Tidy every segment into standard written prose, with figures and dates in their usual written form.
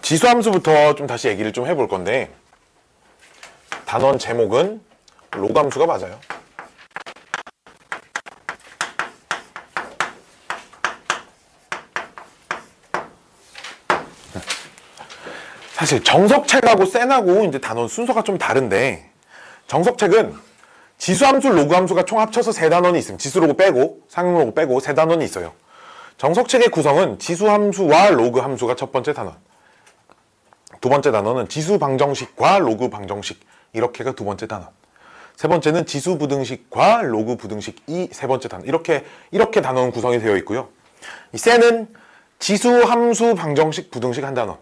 지수함수부터 좀 다시 얘기를 좀 해볼 건데, 단원 제목은 로그함수가 맞아요. 사실 정석책하고 센하고 이제 단원 순서가 좀 다른데, 정석책은 지수함수, 로그함수가 총 합쳐서 세 단원이 있습니다. 지수로그 빼고, 상용로그 빼고 세 단원이 있어요. 정석책의 구성은 지수함수와 로그함수가 첫 번째 단원, 두 번째 단원은 지수방정식과 로그방정식, 이렇게가 두 번째 단원, 세 번째는 지수부등식과 로그부등식, 세 번째 단원, 이렇게 단원 구성이 되어 있고요. 이 센은 지수함수 방정식 부등식 한 단원,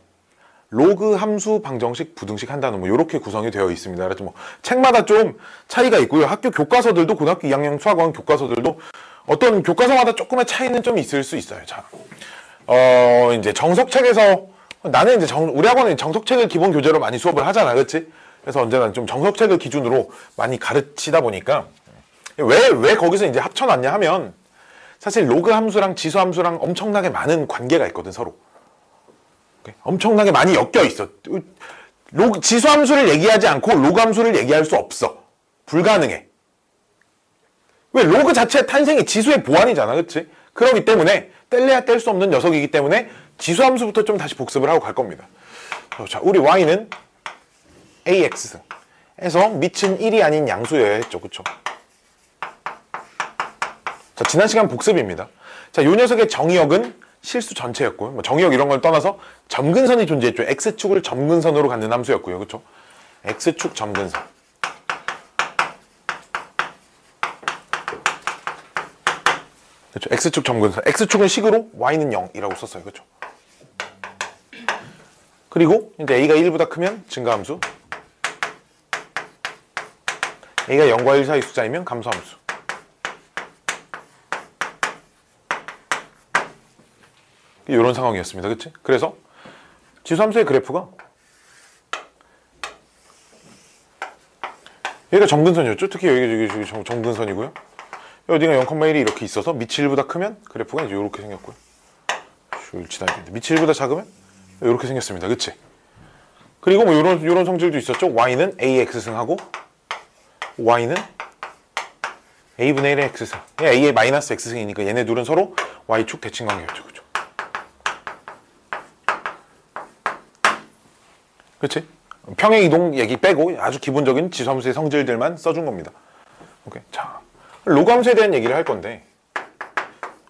로그 함수 방정식 부등식 한 단원, 이렇게 구성이 되어 있습니다. 그래서 책마다 좀 차이가 있고요. 학교 교과서들도, 고등학교 2학년 수학원 교과서들도 어떤 교과서마다 조금의 차이는 좀 있을 수 있어요. 자, 이제 정석책에서 나는 이제 우리 학원은 정석책을 기본 교재로 많이 수업을 하잖아, 그렇지? 그래서 언제나 좀 정석책을 기준으로 많이 가르치다 보니까 왜 거기서 이제 합쳐놨냐 하면, 사실 로그 함수랑 지수 함수랑 엄청나게 많은 관계가 있거든, 서로. 엄청나게 많이 엮여 있어. 지수 함수를 얘기하지 않고 로그 함수를 얘기할 수 없어. 불가능해. 왜? 로그 자체의 탄생이 지수의 보완이잖아, 그렇지? 그렇기 때문에 뗄래야 뗄 수 없는 녀석이기 때문에 지수 함수부터 좀 다시 복습을 하고 갈 겁니다. 자, 우리 y는 ax승 해서 밑은 1이 아닌 양수여야 했죠, 그쵸? 자, 지난 시간 복습입니다. 자, 요 녀석의 정의역은 실수 전체였고요. 정의역 이런 걸 떠나서 점근선이 존재했죠. x축을 점근선으로 갖는 함수였고요, 그쵸? x축 점근선. 그렇죠. x축 점근선. x축은 식으로, y는 0이라고 썼어요. 그렇죠? 그리고 이제 a가 1보다 크면 증가함수, a가 0과 1 사이 숫자이면 감소함수. 이런 상황이었습니다. 그치? 그래서 지수함수의 그래프가 여기가 점근선이었죠. 특히 여기 점근선이고요. 어디가 0,1이 이렇게 있어서 밑이 1보다 크면 그래프가 이제 이렇게 생겼고요. 밑이 1보다 작으면 이렇게 생겼습니다. 그치? 그리고 뭐 요런 성질도 있었죠. y는 ax승하고 y는 a분의 1의 x승. a의 마이너스 x승이니까 얘네 둘은 서로 y축 대칭 관계였죠. 그죠? 그치? 평행 이동 얘기 빼고 아주 기본적인 지수함수의 성질들만 써준 겁니다. 오케이. 자, 로그 함수에 대한 얘기를 할 건데,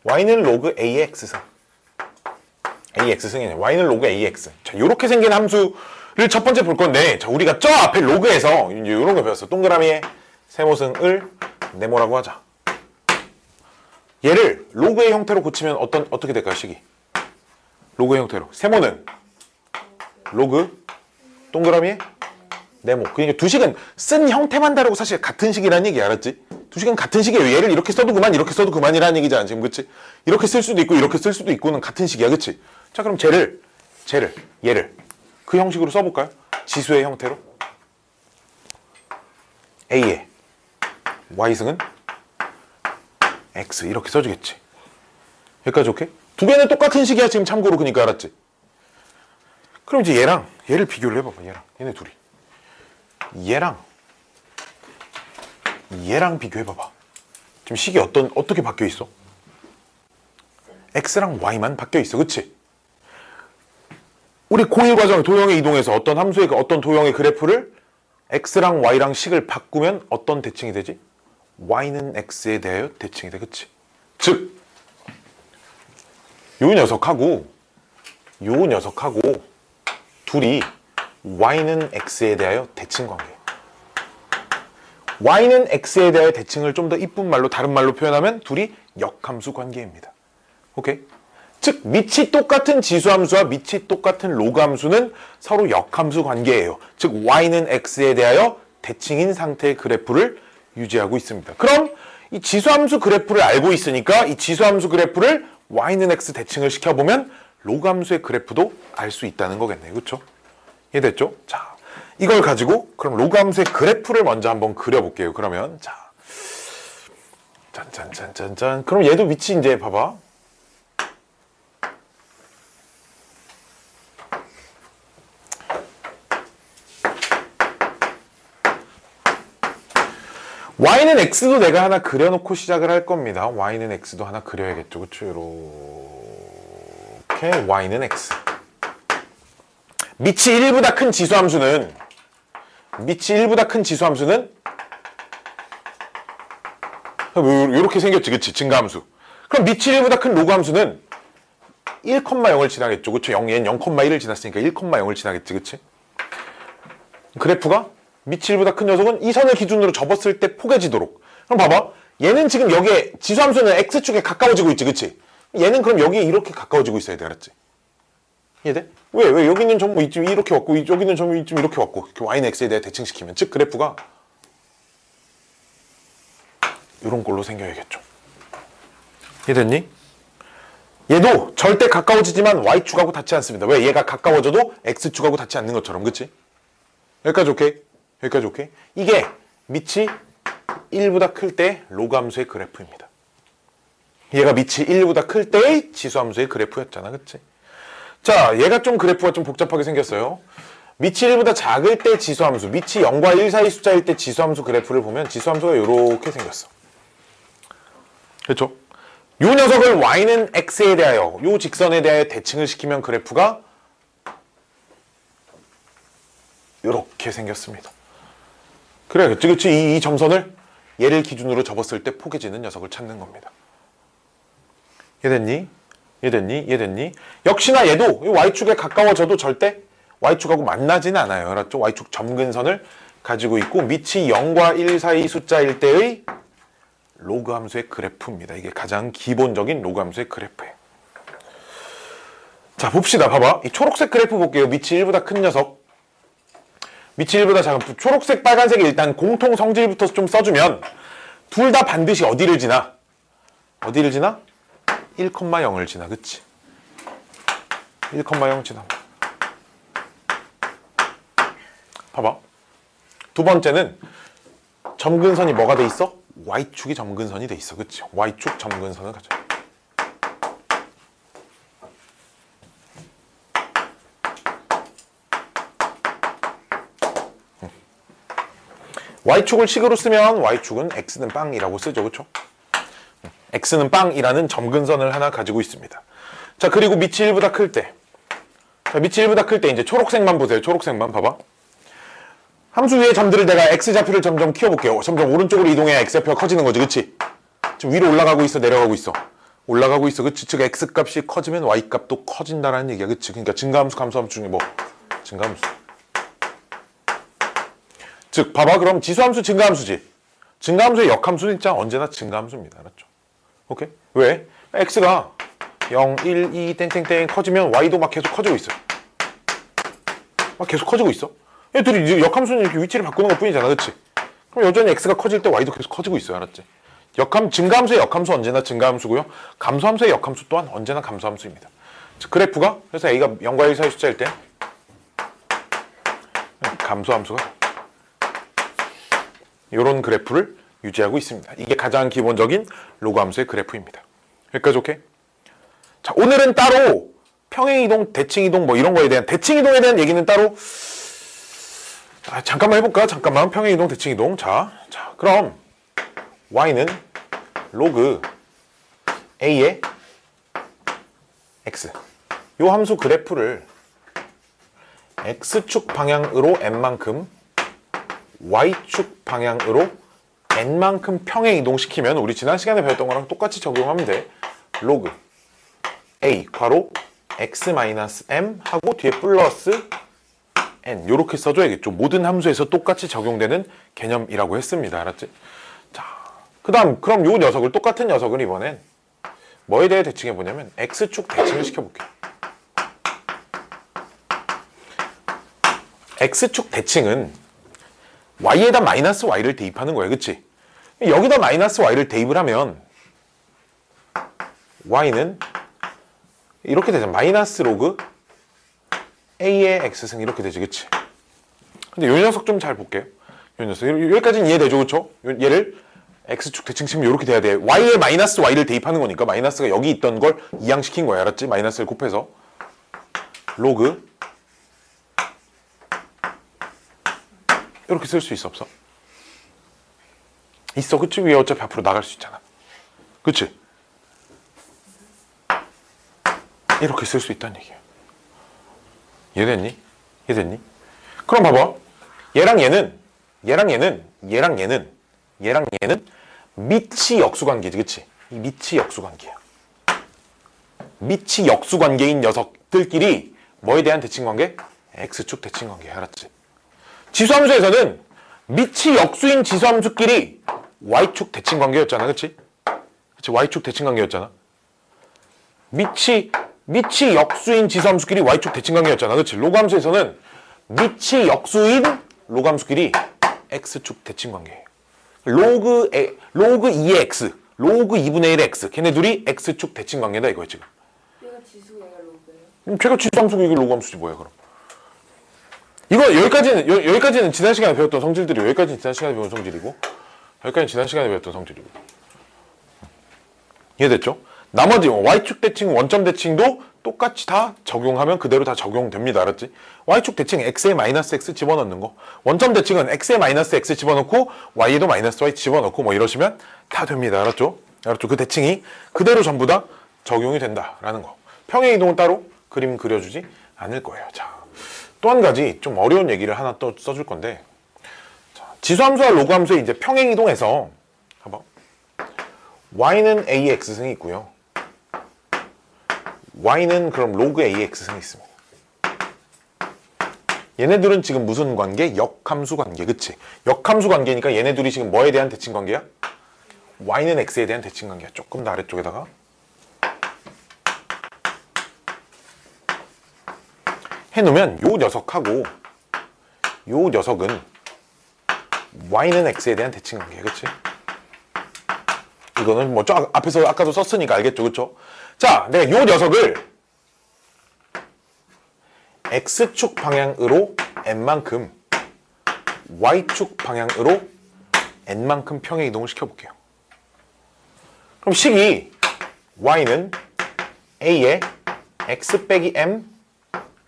y는 로그 ax승, ax승이네. y는 로그 ax. 자, 요렇게 생긴 함수를 첫 번째 볼 건데, 자, 우리가 저 앞에 로그에서 이제 요런 거 배웠어. 동그라미에 세모승을 네모라고 하자. 얘를 로그의 형태로 고치면 어떻게 될까요, 식이? 로그의 형태로. 세모는 로그, 동그라미에 네모. 그러니까 두 식은 쓴 형태만 다르고 사실 같은 식이라는 얘기, 알았지? 두 식은 같은 식이에요. 얘를 이렇게 써도 그만, 이렇게 써도 그만이라는 얘기잖아, 지금. 그치? 이렇게 쓸 수도 있고 이렇게 쓸 수도 있고는 같은 식이야, 그치? 자, 그럼 얘를 그 형식으로 써볼까요? 지수의 형태로 a의 y승은 x 이렇게 써주겠지. 여기까지 오케이? 두 개는 똑같은 식이야, 지금. 참고로. 그니까 알았지? 그럼 이제 얘를 비교를 해봐봐. 얘네 둘이 얘랑 비교해봐봐. 지금 식이 어떻게 바뀌어 있어? x랑 y만 바뀌어 있어, 그치? 우리 고1 과정 도형에 이동해서 어떤 함수의 어떤 도형의 그래프를 x랑 y랑 식을 바꾸면 어떤 대칭이 되지? y는 x에 대하여 대칭이 돼, 그치? 즉, 요 녀석하고 둘이 y는 x에 대하여 대칭 관계. y는 x에 대하여 대칭을 좀 더 이쁜 말로, 다른 말로 표현하면 둘이 역함수 관계입니다. 오케이? 즉, 밑이 똑같은 지수함수와 밑이 똑같은 로그함수는 서로 역함수 관계예요. 즉, y는 x에 대하여 대칭인 상태의 그래프를 유지하고 있습니다. 그럼 이 지수함수 그래프를 알고 있으니까 이 지수함수 그래프를 y는 x 대칭을 시켜보면 로그함수의 그래프도 알 수 있다는 거겠네요. 그렇죠? 이해됐죠? 자, 이걸 가지고 그럼 로그함수의 그래프를 먼저 한번 그려볼게요. 그러면 자, 짠짠짠짠짠. 그럼 얘도 밑이 이제 봐봐. y는 x도 내가 하나 그려놓고 시작을 할 겁니다. y는 x도 하나 그려야겠죠. 그쵸? 이렇게 y는 x. 밑이 1보다 큰 지수함수는 이렇게 생겼지. 그치? 증가함수. 그럼 밑이 1보다 큰 로그함수는 1,0을 지나겠죠. 그쵸? 얘는 0,1을 지났으니까 1,0을 지나겠지. 그치? 그래프가 밑이 1보다 큰 녀석은 이 선을 기준으로 접었을 때 포개지도록. 그럼 봐봐. 얘는 지금 여기에 지수함수는 x축에 가까워지고 있지. 그치? 얘는 그럼 여기에 이렇게 가까워지고 있어야 돼. 알았지? 이해돼? 왜 여기는 전부 이쯤 이렇게 왔고 여기는 전부 이쯤 이렇게 왔고 y는 x에 대해 대칭시키면 즉 그래프가 이런 꼴로 생겨야겠죠. 이해됐니? 얘도 절대 가까워지지만 y축하고 닿지 않습니다. 왜? 얘가 가까워져도 x축하고 닿지 않는 것처럼. 그치? 여기까지 오케이? 여기까지 오케이? 이게 밑이 1보다 클 때 로그함수의 그래프입니다. 얘가 밑이 1보다 클 때의 지수함수의 그래프였잖아. 그치? 자, 얘가 좀 그래프가 좀 복잡하게 생겼어요. 밑이 1보다 작을 때 지수함수, 밑이 0과 1 사이 숫자일 때 지수함수 그래프를 보면 지수함수가 이렇게 생겼어. 그렇죠? 요 녀석을 y는 x에 대하여, 요 직선에 대하여 대칭을 시키면 그래프가 이렇게 생겼습니다. 그래, 그치? 이 점선을 얘를 기준으로 접었을 때 포개지는 녀석을 찾는 겁니다. 이해됐니? 이해됐니? 역시나 얘도 y축에 가까워져도 절대 y축하고 만나지는 않아요. 알았죠? y축 점근선을 가지고 있고 밑이 0과 1 사이 숫자일 때의 로그 함수의 그래프입니다. 이게 가장 기본적인 로그 함수의 그래프예요. 자, 봅시다. 봐봐. 이 초록색 그래프 볼게요. 밑이 1보다 큰 녀석. 밑이 1보다 작은 초록색, 빨간색이 일단 공통 성질부터 좀 써주면 둘 다 반드시 어디를 지나? 1,0을 지나. 그치? 1,0 지나. 봐봐. 두 번째는 점근선이 뭐가 돼 있어? y축이 점근선이 돼 있어. 그치? y축 점근선을 가져. y축을 식으로 쓰면 y축은 x는 빵이라고 쓰죠. 그쵸? x는 빵이라는 점근선을 하나 가지고 있습니다. 자, 그리고 밑이 1보다 클 때. 자, 밑이 1보다 클 때 이제 초록색만 보세요. 초록색만 봐봐. 함수 위의 점들을 내가 x좌표를 점점 키워볼게요. 점점 오른쪽으로 이동해야 x좌표가 커지는 거지. 그치? 지금 위로 올라가고 있어, 내려가고 있어. 올라가고 있어. 그치? 즉 x값이 커지면 y값도 커진다라는 얘기야. 그치? 그러니까 증가함수, 감소함수 중에 뭐? 증가함수. 즉 봐봐. 그럼 지수함수 증가함수지. 증가함수의 역함수는 진짜 언제나 증가함수입니다. 알았죠? 오케이? 왜? x가 0, 1, 2, 땡땡땡 커지면 y도 막 계속 커지고 있어. 막 계속 커지고 있어. 얘들이 이제 역함수는 이렇게 위치를 바꾸는 것 뿐이잖아. 그치? 그럼 여전히 x가 커질 때 y도 계속 커지고 있어요. 알았지? 증가함수의 역함수 언제나 증가함수고요. 감소함수의 역함수 또한 언제나 감소함수입니다. 즉 그래프가 그래서 a가 0과 1 사이 숫자일 때 감소함수가 이런 그래프를 유지하고 있습니다. 이게 가장 기본적인 로그함수의 그래프입니다. 여기까지 오케이? 자, 오늘은 따로 평행이동, 대칭이동 뭐 이런 거에 대한 대칭이동에 대한 얘기는 따로 잠깐만 해볼까? 잠깐만. 평행이동, 대칭이동. 자, 그럼 y는 로그 a의 x 요 함수 그래프를 x축 방향으로 n만큼 y축 방향으로 n만큼 평행이동시키면 우리 지난 시간에 배웠던 거랑 똑같이 적용하면 돼. 로그 a 괄호 x-m 하고 뒤에 플러스 n 요렇게 써줘야겠죠. 모든 함수에서 똑같이 적용되는 개념이라고 했습니다. 알았지? 자, 그럼 요 녀석을 똑같은 녀석을 이번엔 뭐에 대해 대칭해 보냐면 x축 대칭을 시켜볼게요. x축 대칭은 y에다 마이너스 y를 대입하는 거예요. 그치? 여기다 마이너스 y를 대입을 하면 y는 이렇게 되죠. 마이너스 로그 a의 x승 이렇게 되지. 그치? 근데 요 녀석 좀 잘 볼게요. 요 녀석 여기까지는 이해되죠. 그쵸? 얘를 x축 대칭시키면 이렇게 돼야 돼. y에 마이너스 y를 대입하는 거니까 마이너스가 여기 있던 걸 이항시킨 거야. 알았지? 마이너스를 곱해서 로그 이렇게 쓸 수 있어 없어? 있어. 그치? 위에 어차피 앞으로 나갈 수 있잖아. 그치? 이렇게 쓸 수 있다는 얘기야. 이해됐니? 이해됐니? 그럼 봐봐. 얘랑 얘는 미치 역수관계지. 그치? 이 미치 역수관계야. 미치 역수관계인 녀석들끼리 뭐에 대한 대칭관계? X축 대칭관계. 알았지? 지수함수에서는 미치 역수인 지수함수끼리 Y축 대칭관계였잖아. 그치? 그치? Y축 대칭관계였잖아. 미치 역수인 지수함수끼리 Y축 대칭관계였잖아. 그치? 로그함수에서는 미치 역수인 로그함수끼리 X축 대칭관계예요. 로그 2의 X, 로그 2분의 1의 X. 걔네 둘이 X축 대칭관계다 이거야 지금. 얘가 지수, 얘가 로그예요? 걔가 지수함수고 이게 로그함수지 뭐야 그럼. 이거 여기까지는 지난 시간에 배웠던 성질들이고, 여기까지는 지난 시간에 배운 성질이고, 여기까지는 지난 시간에 배웠던 성질이고. 이해됐죠? 나머지 Y축 대칭, 원점 대칭도 똑같이 다 적용하면 그대로 다 적용됩니다. 알았지? Y축 대칭 X에 마이너스 X 집어넣는 거, 원점 대칭은 X에 마이너스 X 집어넣고 Y에도 마이너스 Y 집어넣고 뭐 이러시면 다 됩니다. 알았죠? 알았죠? 그 대칭이 그대로 전부 다 적용이 된다라는 거. 평행 이동은 따로 그림 그려주지 않을 거예요. 자, 또 한 가지 좀 어려운 얘기를 하나 또 써줄 건데, 자, 지수함수와 로그함수의 이제 평행 이동에서 봐봐. Y는 AX승이 있고요. Y는 그럼 로그 AX승이 있습니다. 얘네들은 지금 무슨 관계? 역함수 관계. 그치? 역함수 관계니까 얘네들이 지금 뭐에 대한 대칭 관계야? Y는 X에 대한 대칭 관계야. 조금 더 아래쪽에다가 해놓으면 요 녀석하고 요 녀석은 Y는 X에 대한 대칭 관계야. 그치? 이거는 뭐 저 앞에서 아까도 썼으니까 알겠죠? 그쵸? 자, 내가 요 녀석을 X축 방향으로 N만큼, Y축 방향으로 N만큼 평행 이동을 시켜볼게요. 그럼 식이 Y는 A에 X 빼기 M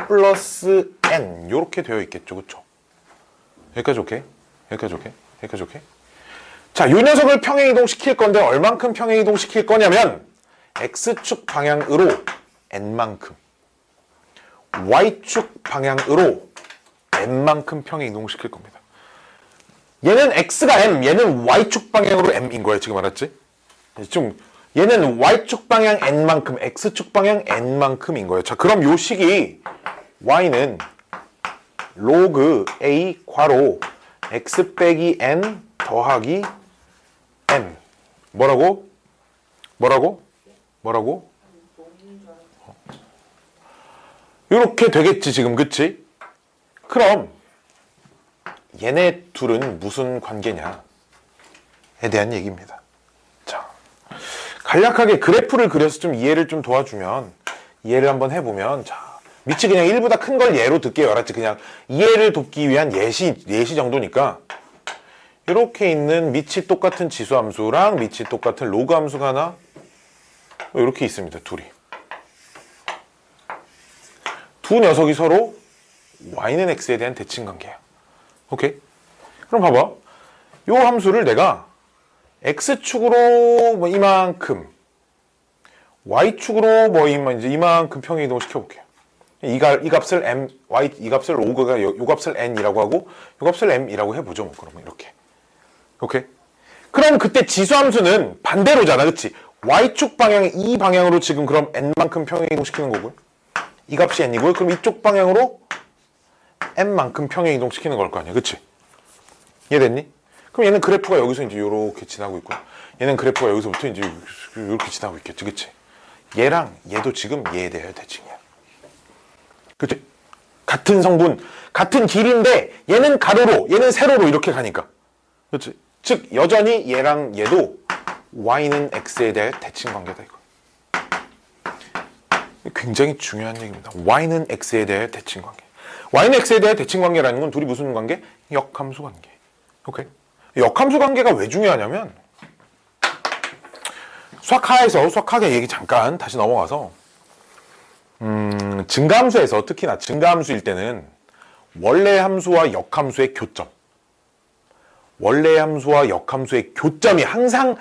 플러스 N 요렇게 되어 있겠죠. 그쵸? 여기까지 오케이? 여기까지 오케이? 여기까지 오케이? 자, 요 녀석을 평행 이동 시킬 건데 얼만큼 평행 이동 시킬 거냐면 X축 방향으로 N만큼, Y축 방향으로 M만큼 평행 이동시킬 겁니다. 얘는 X가 M, 얘는 Y축 방향으로 M인 거예요. 지금 알았지? 지금 얘는 Y축 방향 N만큼, X축 방향 N만큼인 거예요. 자, 그럼 요 식이 Y는 로그 A 괄호 X 빼기 N 더하기 M 뭐라고? 이렇게 되겠지 지금. 그치? 그럼 얘네 둘은 무슨 관계냐에 대한 얘기입니다. 자, 간략하게 그래프를 그려서 좀 이해를 좀 도와주면, 이해를 한번 해보면, 자, 밑이 그냥 1보다 큰 걸 예로 들게요. 알았지? 그냥 이해를 돕기 위한 예시 정도니까 이렇게 있는 밑이 똑같은 지수함수랑 밑이 똑같은 로그함수가 하나 이렇게 있습니다. 둘이. 두 녀석이 서로 Y는 X에 대한 대칭관계야. 오케이? 그럼 봐봐. 요 함수를 내가 X축으로 뭐 이만큼, Y축으로 뭐 이제 이만큼 평행 이동을 시켜볼게요. 이 값을 M, Y, 이 값을 로그가 요 값을 N이라고 하고 요 값을 M이라고 해보죠. 뭐 그러면 이렇게. 오케이? 그럼 그때 지수함수는 반대로잖아. 그치? Y축 방향 이 방향으로 지금 그럼 N만큼 평행 이동 시키는 거고요. 이 값이 N이고요. 그럼 이쪽 방향으로 M만큼 평행 이동 시키는 걸 거 아니야. 그치? 이해됐니? 그럼 얘는 그래프가 여기서 이제 요렇게 지나고 있고, 얘는 그래프가 여기서부터 이제 요렇게 지나고 있겠지. 그치? 얘랑 얘도 지금 얘에 대한 대칭이야. 그치? 같은 성분, 같은 길인데 얘는 가로로, 얘는 세로로 이렇게 가니까. 그치? 즉 여전히 얘랑 얘도 Y는 X에 대해 대칭 관계다 이거. 굉장히 중요한 얘기입니다. Y는 X에 대해 대칭 관계. Y는 X에 대해 대칭 관계라는 건 둘이 무슨 관계? 역함수 관계. 오케이? 역함수 관계가 왜 중요하냐면, 수학하게 얘기 잠깐 다시 넘어가서, 증가함수에서, 특히나 증가함수일 때는 원래 함수와 역함수의 교점, 원래 함수와 역함수의 교점이 항상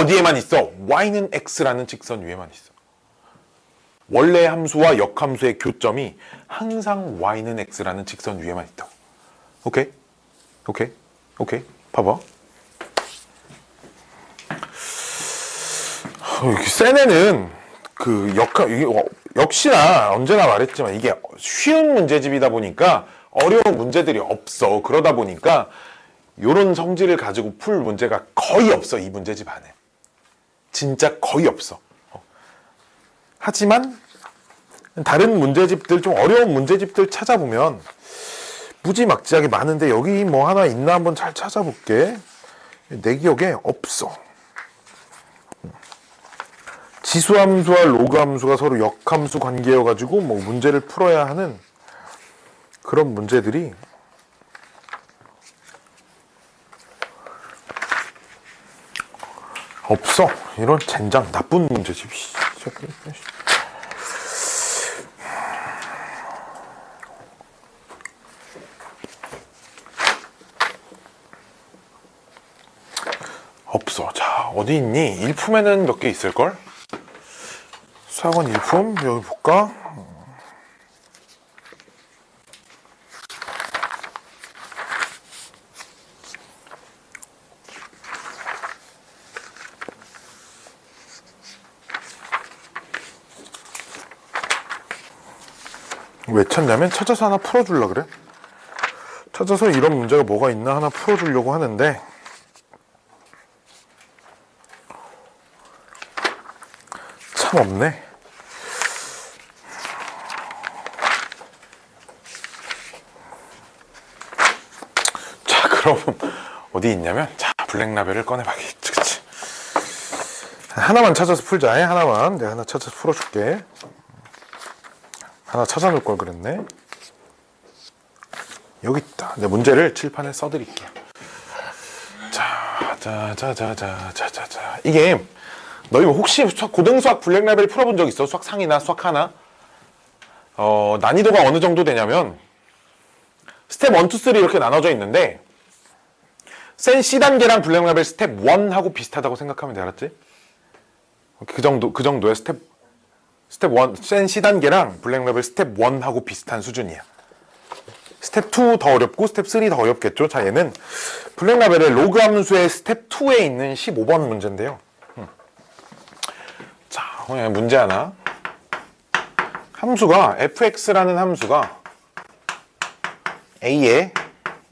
어디에만 있어? y는 x라는 직선 위에만 있어. 원래 함수와 역함수의 교점이 항상 y는 x라는 직선 위에만 있다고. 오케이? 오케이? 오케이? 봐봐. 센 애는 그 역시나 언제나 말했지만 이게 쉬운 문제집이다 보니까 어려운 문제들이 없어. 그러다 보니까 요런 성질을 가지고 풀 문제가 거의 없어. 이 문제집 안에. 진짜 거의 없어. 하지만 다른 문제집들, 좀 어려운 문제집들 찾아보면 무지막지하게 많은데 여기 뭐 하나 있나 한번 잘 찾아볼게. 내 기억에 없어. 지수함수와 로그함수가 서로 역함수 관계여가지고 뭐 문제를 풀어야 하는 그런 문제들이 없어. 이런 젠장 나쁜 문제집. 없어. 자, 어디 있니? 일품에는 몇 개 있을걸? 수학원 일품 여기 볼까? 왜 찾냐면 찾아서 하나 풀어주려 그래. 찾아서 이런 문제가 뭐가 있나 하나 풀어주려고 하는데 참 없네. 자, 그럼 어디 있냐면, 자, 블랙라벨을 꺼내봐야겠지. 그치? 하나만 찾아서 풀자. 하나만. 내가 하나 찾아서 풀어줄게. 하나 찾아놓을 걸 그랬네. 여기 있다. 내 문제를 칠판에 써드릴게요. 자. 이게 너희 혹시 고등수학 블랙라벨 풀어본 적 있어? 수학 상이나 수학 하나? 난이도가 어느 정도 되냐면 스텝 1, 2, 3 이렇게 나눠져 있는데 센 C단계랑 블랙라벨 스텝 1하고 비슷하다고 생각하면 돼. 알았지? 그 정도의 스텝 1, 센 C단계랑 블랙라벨 스텝 1하고 비슷한 수준이야. 스텝 2 더 어렵고 스텝 3 더 어렵겠죠. 자, 얘는 블랙라벨의 로그 함수의 스텝 2에 있는 15번 문제인데요. 자, 문제 하나. 함수가 fx라는 함수가 a의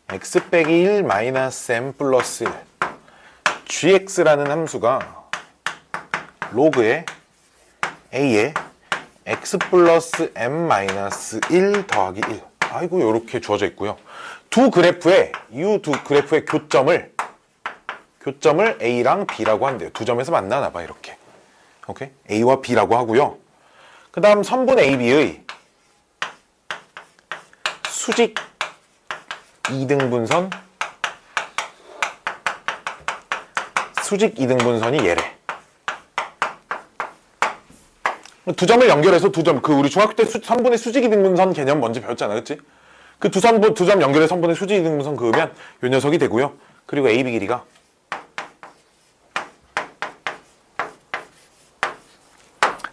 x 빼기 1 마이너스 m 플러스 1 gx라는 함수가 로그의 a의 x 플러스 m 마이너스 1 더하기 1 아이고 요렇게 주어져 있고요. 이 두 그래프의 교점을 a랑 b라고 한대요. 두 점에서 만나나 봐. 이렇게. 오케이? a와 b라고 하고요. 그 다음 선분 AB의 수직 2등분선이 얘래. 두 점을 연결해서 우리 중학교 때 선분의 수직 2등분선 개념 먼저 배웠잖아. 그치? 그 두 점 연결해서 선분의 수직 2등분선 그으면 요 녀석이 되고요. 그리고 AB 길이가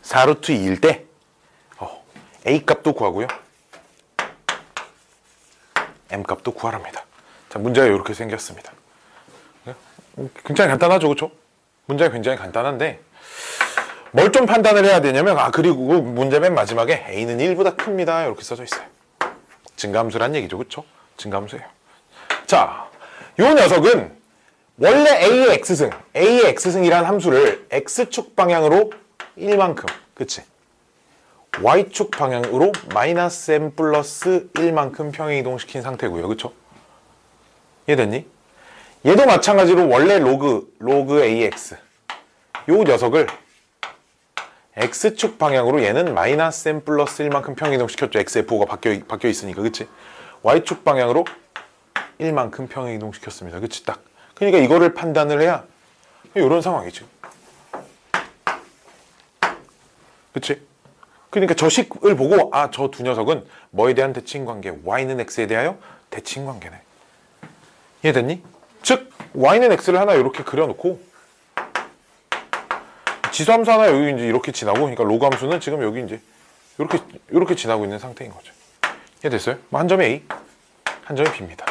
4루트 2일 때 A 값도 구하고요. M 값도 구하랍니다. 자, 문제가 이렇게 생겼습니다. 굉장히 간단하죠, 그렇죠? 문제가 굉장히 간단한데 뭘 좀 판단을 해야 되냐면 그리고 문제 맨 마지막에 A는 1보다 큽니다. 이렇게 써져 있어요. 증가함수란 얘기죠, 그렇죠? 증가함수예요. 자, 요 녀석은 원래 A의 X승이라는 함수를 X축 방향으로 1만큼, 그치? Y축 방향으로 마이너스 M 플러스 1만큼 평행이동시킨 상태고요. 그쵸? 이해됐니? 얘도 마찬가지로 원래 로그 AX 요 녀석을 X축 방향으로 얘는 마이너스 M 플러스 1만큼 평행이동시켰죠. XFO가 바뀌어 있으니까. 그치? Y축 방향으로 1만큼 평행이동시켰습니다. 그치? 딱. 그러니까 이거를 판단을 해야 이런 상황이지. 그치? 그러니까 저 식을 보고 저 두 녀석은 뭐에 대한 대칭관계? Y는 X에 대하여 대칭관계네. 이해됐니? 즉 y는 x를 하나 이렇게 그려놓고 지수함수 하나 여기 이제 이렇게 지나고, 그러니까 로그 함수는 지금 여기 이제 이렇게 지나고 있는 상태인 거죠. 이해됐어요? 뭐 한 점이 A, 한 점이 B입니다.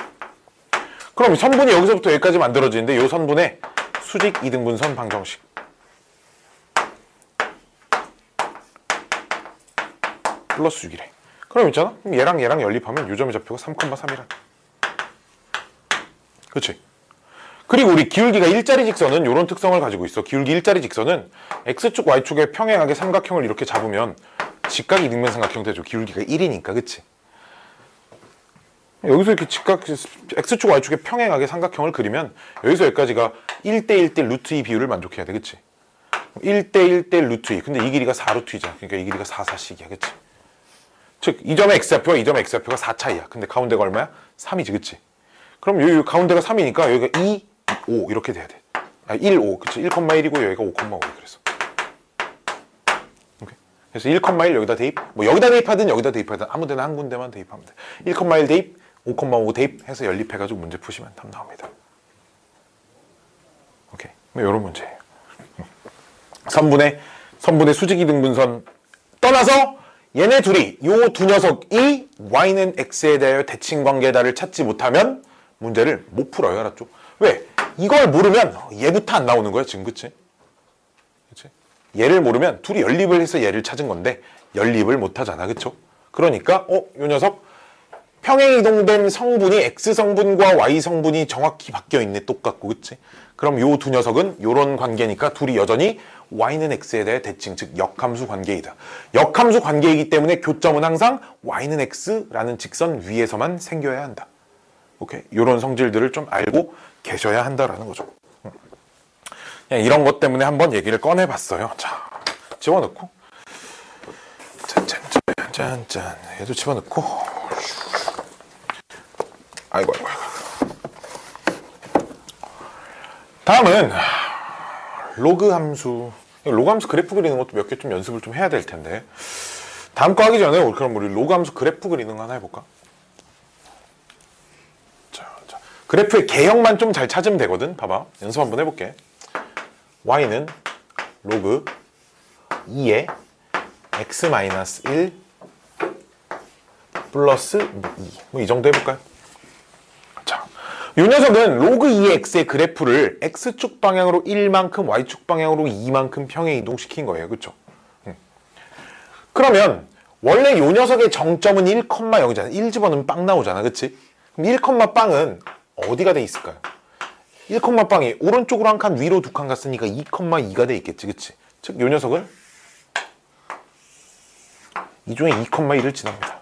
그럼 선분이 여기서부터 여기까지 만들어지는데 이 선분의 수직 이등분선 방정식. 플러스 6이래. 그럼 있잖아? 그럼 얘랑 얘랑 연립하면 이 점의 좌표가 3,3이라. 그치? 그리고 우리 기울기가 일자리 직선은 이런 특성을 가지고 있어. 기울기 일자리 직선은 X축, Y축에 평행하게 삼각형을 이렇게 잡으면 직각 이등변 삼각형 되죠. 기울기가 1이니까, 그치? 여기서 이렇게 직각, X축, Y축에 평행하게 삼각형을 그리면 여기서 여기까지가 1대1대 루트 2 비율을 만족해야 돼, 그치? 1대1대 루트 2. 근데 이 길이가 4 루트 2잖아. 그러니까 이 길이가 4, 4씩이야, 그치? 즉, 이 점의 X좌표와 이 점의 X좌표가 4 차이야. 근데 가운데가 얼마야? 3이지, 그치? 그럼 여기 가운데가 3이니까 여기가 2, 5 이렇게 돼야 돼. 1, 5. 그치? 1,1이고 여기가 5,5 그래서. 오케이. 그래서 1,1 여기다 대입. 뭐 여기다 대입하든 여기다 대입하든 아무 데나 한 군데만 대입하면 돼. 1,1 대입, 5,5 대입 해서 연립해가지고 문제 푸시면 답 나옵니다. 오케이. 뭐 이런 문제예요. 선분의 수직 이등분선 떠나서 얘네 둘이, 요 두 녀석이 y는 x에 대하여 대칭 관계다를 찾지 못하면 문제를 못 풀어요. 알았죠? 왜? 이걸 모르면 얘부터 안 나오는 거야, 지금. 그치? 그치? 얘를 모르면 둘이 연립을 해서 얘를 찾은 건데 연립을 못 하잖아. 그쵸? 그러니까 요 녀석 평행 이동된 성분이 x 성분과 y 성분이 정확히 바뀌어 있네. 똑같고. 그치? 그럼 요 두 녀석은 요런 관계니까 둘이 여전히 y는 x에 대해 대칭, 즉 역함수 관계이다. 역함수 관계이기 때문에 교점은 항상 y는 x라는 직선 위에서만 생겨야 한다. 오케이? 요런 성질들을 좀 알고 계셔야 한다라는 거죠. 그냥 이런 것 때문에 한번 얘기를 꺼내봤어요. 자, 집어넣고 짠짠짠짠 얘도 집어넣고 아이고. 다음은 로그 함수. 로그 함수 그래프 그리는 것도 몇 개 좀 연습을 좀 해야 될 텐데, 다음 거 하기 전에 그럼 우리 로그 함수 그래프 그리는 거 하나 해볼까? 자, 그래프의 개형만 좀 잘 찾으면 되거든. 봐봐. 연습 한번 해볼게. y는 로그 2에 x-1 플러스 2. 뭐 이 정도 해볼까요? 자, 이 녀석은 로그 2의 x의 그래프를 x축 방향으로 1만큼 y축 방향으로 2만큼 평행 이동시킨 거예요. 그쵸? 그러면 원래 이 녀석의 정점은 1,0잖아. 1 집어넣으면 빵 나오잖아. 그치? 그럼 1, 빵은 어디가 돼 있을까요? 1, 빵이 오른쪽으로 한 칸, 위로 두 칸 갔으니까 2,2가 돼 있겠지. 그치? 즉, 이 녀석은 이 중에 2,1을 지납니다.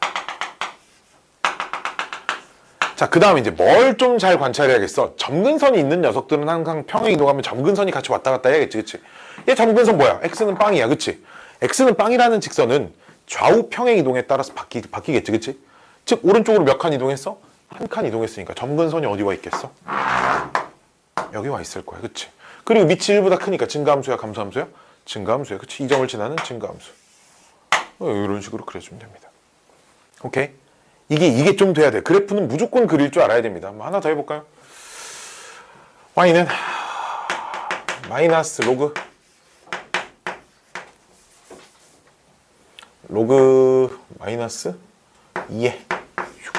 자, 그 다음에 이제 뭘 좀 잘 관찰해야겠어. 점근선이 있는 녀석들은 항상 평행 이동하면 점근선이 같이 왔다 갔다 해야겠지. 그치? 얘 점근선 뭐야? x는 빵이야. 그치? x는 빵이라는 직선은 좌우 평행 이동에 따라서 바뀌겠지. 그치? 즉, 오른쪽으로 몇 칸 이동했어? 한 칸 이동했으니까 점근선이 어디 와 있겠어? 여기 와 있을 거야. 그치? 그리고 밑이 1보다 크니까 증가함수야, 감소함수야? 증가함수야. 그치? 이 점을 지나는 증가함수. 이런 식으로 그려주면 됩니다. 오케이? 이게 좀 돼야 돼. 그래프는 무조건 그릴 줄 알아야 됩니다. 뭐 하나 더 해볼까요? y는 마이너스 로그 마이너스 2에 6.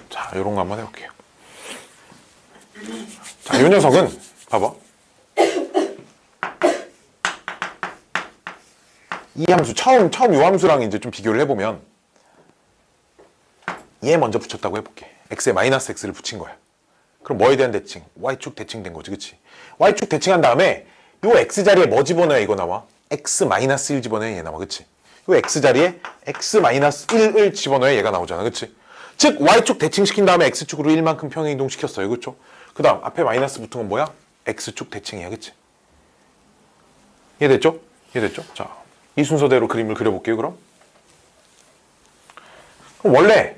자, 요런 거 한번 해볼게요. 자, 요 녀석은 봐봐. 이 함수, 처음 요 함수랑 이제 좀 비교를 해보면 얘 먼저 붙였다고 해볼게. x에 마이너스 x를 붙인 거야. 그럼 뭐에 대한 대칭? y축 대칭된 거지, 그치? y축 대칭한 다음에 요 x자리에 뭐 집어넣어야 이거 나와? x-1 집어넣어야 얘 나와, 그치? 요 x자리에 x-1을 집어넣어야 얘가 나오잖아, 그치? 즉, y축 대칭시킨 다음에 x축으로 1만큼 평행 이동시켰어요, 그쵸? 그 다음 앞에 마이너스 붙은 건 뭐야? x축 대칭이야, 그치? 이해됐죠? 이해됐죠? 자, 이 순서대로 그림을 그려볼게요. 그럼 원래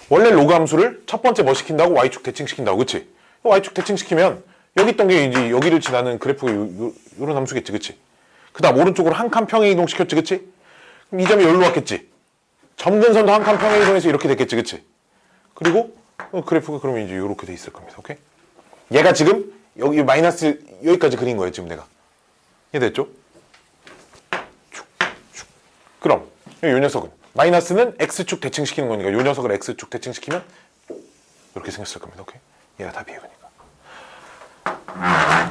로그 함수를 첫 번째 뭐 시킨다고? y축 대칭시킨다고. 그치? y축 대칭시키면 여기 있던 게 이제 여기를 지나는 그래프가 요런 함수겠지. 그치? 그 다음 오른쪽으로 한 칸 평행 이동시켰지. 그치? 그럼 이 점이 여기로 왔겠지? 점근선도 한 칸 평행 이동해서 이렇게 됐겠지. 그치? 그리고 그래프가 그러면 이제 이렇게 돼 있을 겁니다. 오케이? 얘가 지금 여기 마이너스 여기까지 그린 거예요. 지금 내가. 이해됐죠? 그럼 이 녀석은 마이너스는 x축 대칭시키는 거니까 이 녀석을 x축 대칭시키면 이렇게 생겼을 겁니다. 오케이? 얘가 다 비교니까.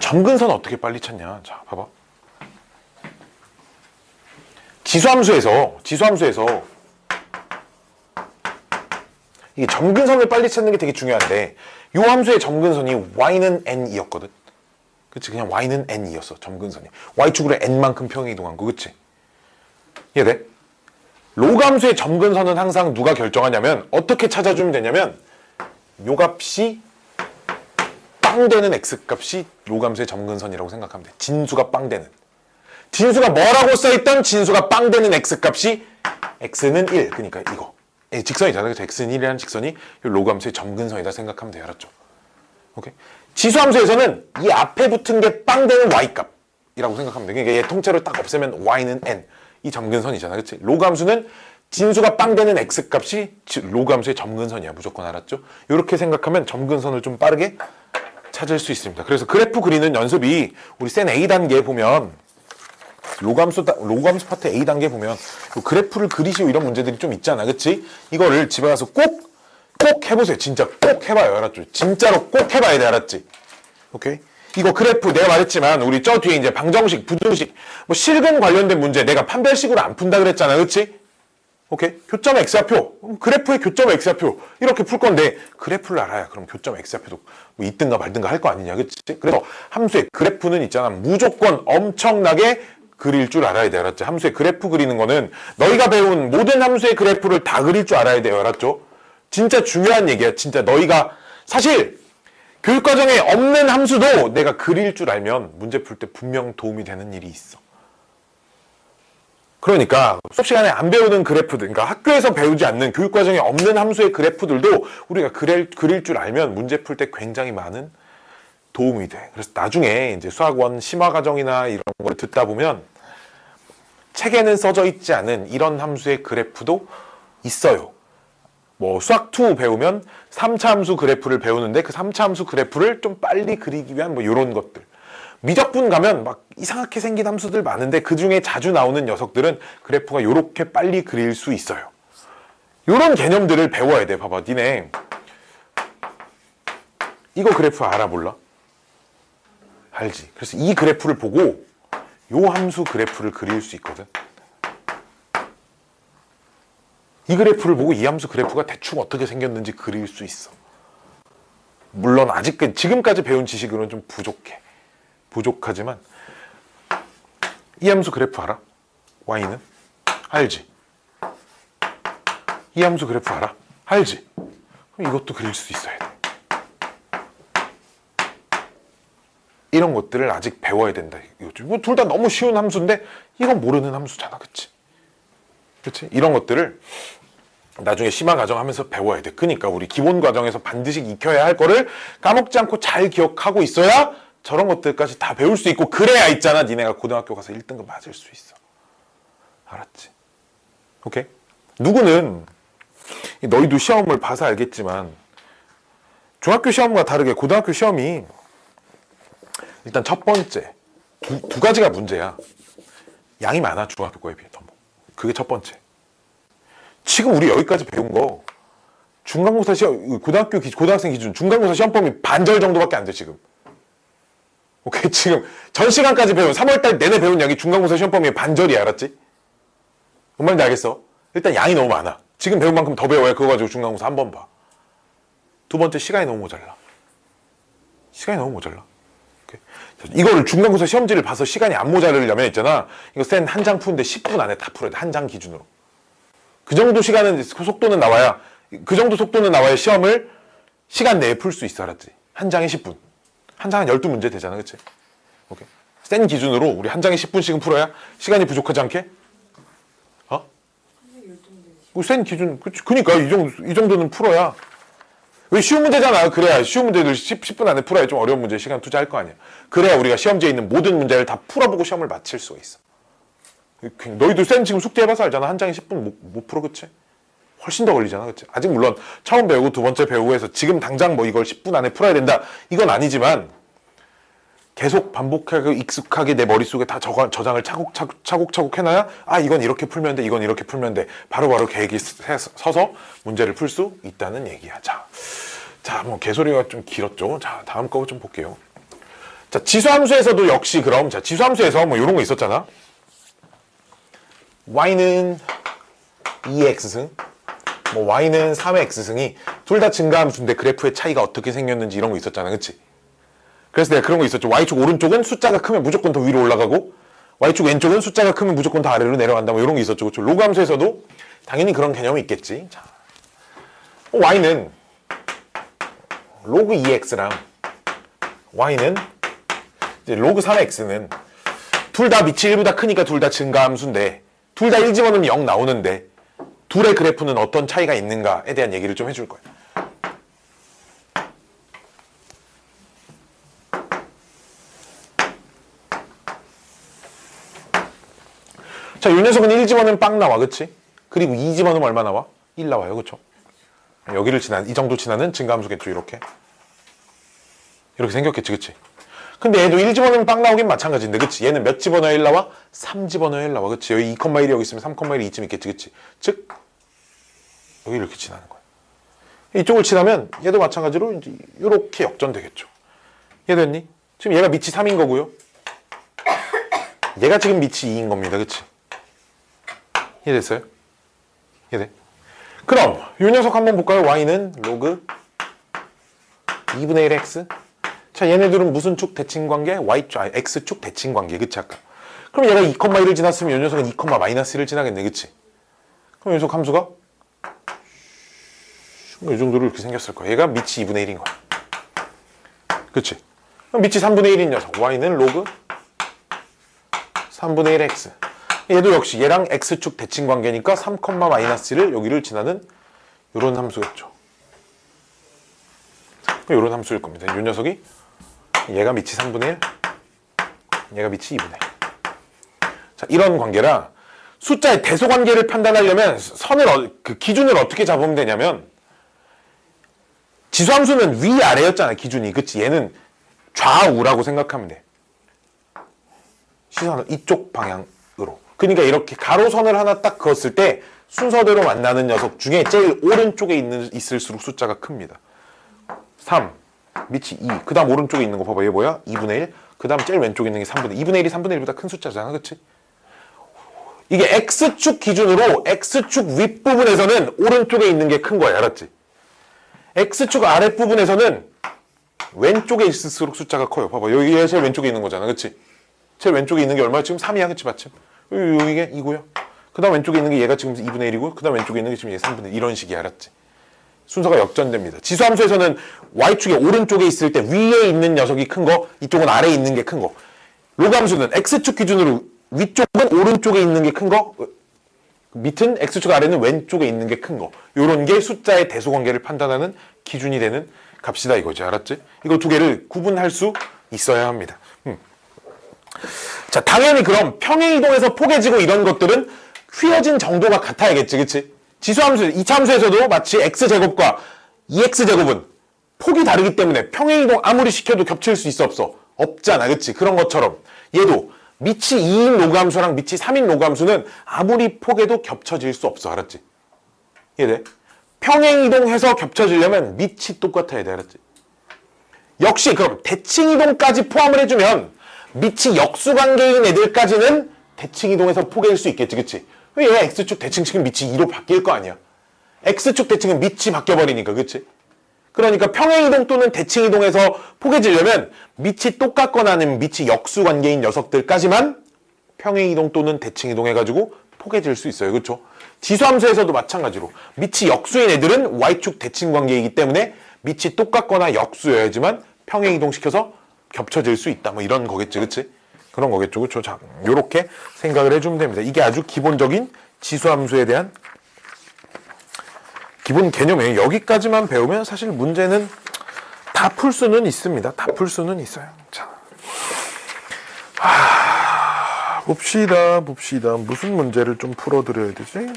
점근선 어떻게 빨리 찾냐? 자, 봐봐. 지수함수에서 이게 점근선을 빨리 찾는 게 되게 중요한데 이 함수의 점근선이 y는 n이었거든. 그치? 그냥 y는 n이었어. 점근선이. y축으로 n만큼 평행 이동한 거. 그치? 이해돼? 로그 함수의 점근선은 항상 누가 결정하냐면 어떻게 찾아주면 되냐면 요 값이 빵 되는 x값이 로그 함수의 점근선이라고 생각하면 돼. 진수가 빵 되는. 진수가 뭐라고 써있던 진수가 빵 되는 x값이 x는 1. 그러니까 이거. 직선이잖아. 그래서 x는 1이라는 직선이 로그 함수의 점근선이다 생각하면 돼요. 알았죠? 오케이? 지수함수에서는 이 앞에 붙은 게 빵 되는 y값이라고 생각하면 돼. 그러니까 얘 통째로 딱 없애면 y는 n. 이 점근선이잖아. 그치? 로그 함수는 진수가 빵 되는 x값이 로그 함수의 점근선이야. 무조건 알았죠? 이렇게 생각하면 점근선을 좀 빠르게 찾을 수 있습니다. 그래서 그래프 그리는 연습이 우리 센 A 단계에 보면 로그 함수 파트 A 단계에 보면 그래프를 그리시오 이런 문제들이 좀 있잖아. 그치? 이거를 집에 가서 꼭 해보세요. 진짜 꼭 해봐요. 알았죠? 진짜로 꼭 해봐야 돼. 알았지? 오케이? 이거 그래프 내가 말했지만 우리 저 뒤에 이제 방정식, 부등식, 뭐 실근 관련된 문제 내가 판별식으로 안 푼다 그랬잖아. 그치? 오케이? 교점 x좌표, 그래프의 교점 x좌표 이렇게 풀 건데 그래프를 알아야 그럼 교점 x좌표도 뭐 있든가 말든가 할 거 아니냐. 그치? 그래서 함수의 그래프는 있잖아. 무조건 엄청나게 그릴 줄 알아야 돼. 알았지? 함수의 그래프 그리는 거는 너희가 배운 모든 함수의 그래프를 다 그릴 줄 알아야 돼요. 알았죠? 진짜 중요한 얘기야. 진짜 너희가 사실 교육과정에 없는 함수도 내가 그릴 줄 알면 문제 풀 때 분명 도움이 되는 일이 있어. 그러니까 수업 시간에 안 배우는 그래프들, 그러니까 학교에서 배우지 않는 교육과정에 없는 함수의 그래프들도 우리가 그릴 줄 알면 문제 풀 때 굉장히 많은 도움이 돼. 그래서 나중에 이제 수학원 심화과정이나 이런 걸 듣다 보면 책에는 써져 있지 않은 이런 함수의 그래프도 있어요. 뭐 수학2 배우면 3차 함수 그래프를 배우는데 그 3차 함수 그래프를 좀 빨리 그리기 위한 뭐 이런 것들. 미적분 가면 막 이상하게 생긴 함수들 많은데 그 중에 자주 나오는 녀석들은 그래프가 이렇게 빨리 그릴 수 있어요. 이런 개념들을 배워야 돼. 봐봐. 니네 이거 그래프 알아 몰라? 알지. 그래서 이 그래프를 보고 요 함수 그래프를 그릴 수 있거든. 이 그래프를 보고 이 함수 그래프가 대충 어떻게 생겼는지 그릴 수 있어. 물론 지금까지 배운 지식으로는 좀 부족하지만 이 함수 그래프 알아? y는? 알지? 이 함수 그래프 알아? 알지? 그럼 이것도 그릴 수 있어야 돼. 이런 것들을 아직 배워야 된다. 뭐 둘 다 너무 쉬운 함수인데 이건 모르는 함수잖아. 그치? 그치? 이런 것들을 나중에 심화 과정 하면서 배워야 돼. 그러니까 우리 기본 과정에서 반드시 익혀야 할 거를 까먹지 않고 잘 기억하고 있어야 저런 것들까지 다 배울 수 있고 그래야 있잖아. 니네가 고등학교 가서 1등급 맞을 수 있어. 알았지? 오케이? 누구는 너희도 시험을 봐서 알겠지만 중학교 시험과 다르게 고등학교 시험이 일단 첫 번째 두 가지가 문제야. 양이 많아. 중학교 거에 비해 너무. 그게 첫 번째. 지금 우리 여기까지 배운 거 중간고사 시험 고등학생 기준 중간고사 시험 범위 반절 정도밖에 안 돼. 지금. 오케이? 지금 전 시간까지 배운 3월달 내내 배운 양이 중간고사 시험 범위의 반절이야. 알았지? 뭔 말인지 알겠어? 일단 양이 너무 많아. 지금 배운 만큼 더 배워야 그거 가지고 중간고사 한 번 봐. 두 번째 시간이 너무 모자라. 시간이 너무 모자라. 이거를 중간고사 시험지를 봐서 시간이 안 모자르려면 있잖아. 이거 센 한 장 푸는데 10분 안에 다 풀어야 돼. 한 장 기준으로. 그 정도 시간은 속도는 나와야 시험을 시간 내에 풀 수 있어. 알았지? 한 장에 10분. 한 장은 12문제 되잖아. 그치? 오케이. 센 기준으로 우리 한 장에 10분씩은 풀어야 시간이 부족하지 않게? 어? 센 기준. 그니까 이 정도는 풀어야. 왜 쉬운 문제잖아. 그래야 쉬운 문제들 10분 안에 풀어야 좀 어려운 문제 시간 투자할 거 아니야. 그래야 우리가 시험지에 있는 모든 문제를 다 풀어보고 시험을 마칠 수가 있어. 너희도 쌤 지금 숙제해봐서 알잖아. 한 장에 10분 못 풀어. 그치? 훨씬 더 걸리잖아. 그치? 아직 물론 처음 배우고 두 번째 배우고 해서 지금 당장 뭐 이걸 10분 안에 풀어야 된다. 이건 아니지만 계속 반복하고 익숙하게 내 머릿속에 다 저장을 차곡차곡 해놔야 이건 이렇게 풀면 돼. 이건 이렇게 풀면 돼. 바로바로 계획이 서서 문제를 풀 수 있다는 얘기야. 자, 뭐 개소리가 좀 길었죠. 자, 다음 거 좀 볼게요. 자, 지수함수에서도 역시 그럼 지수함수에서 뭐 이런 거 있었잖아. y는 2x승, 뭐 y는 3의 x승이 둘 다 증가함수인데 그래프의 차이가 어떻게 생겼는지 이런 거 있었잖아. 그치? 그래서 내가 그런 거 있었죠. y축 오른쪽은 숫자가 크면 무조건 더 위로 올라가고 y축 왼쪽은 숫자가 크면 무조건 더 아래로 내려간다. 뭐 이런 게 있었죠. 그렇죠? 로그 함수에서도 당연히 그런 개념이 있겠지. 자, y는 로그 2x랑 y는 이제 로그 3x는 둘 다 밑이 1보다 크니까 둘 다 증가함수인데 둘 다 1 집어넣으면 0 나오는데 둘의 그래프는 어떤 차이가 있는가에 대한 얘기를 좀 해줄 거야. 자, 이 녀석은 1 집어넣으면 빵 나와. 그치? 그리고 2 집어넣으면 얼마 나와? 1 나와요. 그쵸? 여기를 이 정도 지나는 증가함수겠죠. 이렇게 생겼겠지. 그치? 근데 얘도 1 집어넣으면 빵 나오긴 마찬가지인데, 그치? 얘는 몇 집어넣어야 1 나와? 3 집어넣어야 1 나와. 그치? 여기 2,1이 여기 있으면 3,1이 이쯤 있겠지. 그치? 즉, 여기 이렇게 지나는 거야. 이쪽을 지나면 얘도 마찬가지로 이제 이렇게 역전되겠죠. 얘 됐니? 지금 얘가 밑이 3인 거고요. 얘가 지금 밑이 2인 겁니다. 그치? 이해됐어요? 이해돼? 그럼 이 녀석 한번 볼까요? y는 로그 2분의 1x. 자, 얘네들은 무슨 축 대칭관계? x축 대칭관계. 그치? 아까. 그럼 얘가 2,1을 지났으면 이 녀석은 2,-1을 지나겠네. 그치? 그럼 이 녀석 함수가 이 정도로 이렇게 생겼을 거야. 얘가 밑이 2분의 1인 거야. 그치? 그럼 밑이 3분의 1인 녀석 y는 로그 3분의 1x. 얘도 역시 얘랑 x축 대칭관계니까 3,-1을 여기를 지나는 이런 함수겠죠. 이런 함수일 겁니다. 이 녀석이 얘가 밑이 3분의 1, 얘가 밑이 2분의 1. 자, 이런 관계라 숫자의 대소관계를 판단하려면 그 기준을 어떻게 잡으면 되냐면 지수함수는 위아래였잖아. 기준이. 그치? 얘는 좌우라고 생각하면 돼. 시선은 이쪽 방향으로. 그러니까 이렇게 가로선을 하나 딱 그었을 때 순서대로 만나는 녀석 중에 제일 오른쪽에 있을수록 숫자가 큽니다. 3, 밑이 2, 그 다음 오른쪽에 있는 거 봐봐. 얘 뭐야? 2분의 1, 그 다음 제일 왼쪽에 있는 게 3분의 1. 2분의 1이 3분의 1보다 큰 숫자잖아. 그치? 이게 X축 기준으로 X축 윗부분에서는 오른쪽에 있는 게 큰 거야. 알았지? X축 아랫부분에서는 왼쪽에 있을수록 숫자가 커요. 봐봐. 여기 제일 왼쪽에 있는 거잖아. 그치? 제일 왼쪽에 있는 게 얼마야? 지금 3이야. 그치? 마침. 여기가 2고요. 그 다음 왼쪽에 있는 게 얘가 지금 2분의 1이고, 그 다음 왼쪽에 있는 게 지금 얘 3분의 1. 이런 식이. 알았지? 순서가 역전됩니다. 지수함수에서는 Y축의 오른쪽에 있을 때 위에 있는 녀석이 큰 거, 이쪽은 아래에 있는 게 큰 거. 로그함수는 X축 기준으로 위쪽은 오른쪽에 있는 게 큰 거, 밑은 X축 아래는 왼쪽에 있는 게 큰 거. 요런 게 숫자의 대소관계를 판단하는 기준이 되는 값이다 이거지. 알았지? 이거 두 개를 구분할 수 있어야 합니다. 자, 당연히 그럼 평행이동에서 포개지고 이런 것들은 휘어진 정도가 같아야겠지. 그치? 지수함수, 2차 함수에서도 마치 x제곱과 2x제곱은 폭이 다르기 때문에 평행이동 아무리 시켜도 겹칠 수 있어 없어? 없잖아. 그치? 그런 것처럼 얘도 밑이 2인 로그함수랑 밑이 3인 로그함수는 아무리 포개도 겹쳐질 수 없어. 알았지? 이해돼? 평행이동해서 겹쳐지려면 밑이 똑같아야 돼. 알았지? 역시 그럼 대칭이동까지 포함을 해주면 밑이 역수관계인 애들까지는 대칭이동해서 포개일 수 있겠지. 그치? 왜 얘 X축 대칭식은 밑이 2로 바뀔 거 아니야? X축 대칭은 밑이 바뀌어버리니까. 그치? 그러니까 평행이동 또는 대칭이동에서 포개지려면 밑이 똑같거나 아니면 밑이 역수관계인 녀석들까지만 평행이동 또는 대칭이동 해가지고 포개질 수 있어요. 그쵸? 지수함수에서도 마찬가지로 밑이 역수인 애들은 Y축 대칭관계이기 때문에 밑이 똑같거나 역수여야지만 평행이동시켜서 겹쳐질 수 있다. 뭐 이런 거겠지. 그치? 그런 거겠죠. 그쵸? 자, 요렇게 생각을 해주면 됩니다. 이게 아주 기본적인 지수함수에 대한 기본 개념이에요. 여기까지만 배우면 사실 문제는 다 풀 수는 있습니다. 다 풀 수는 있어요. 자, 봅시다. 무슨 문제를 좀 풀어드려야 되지?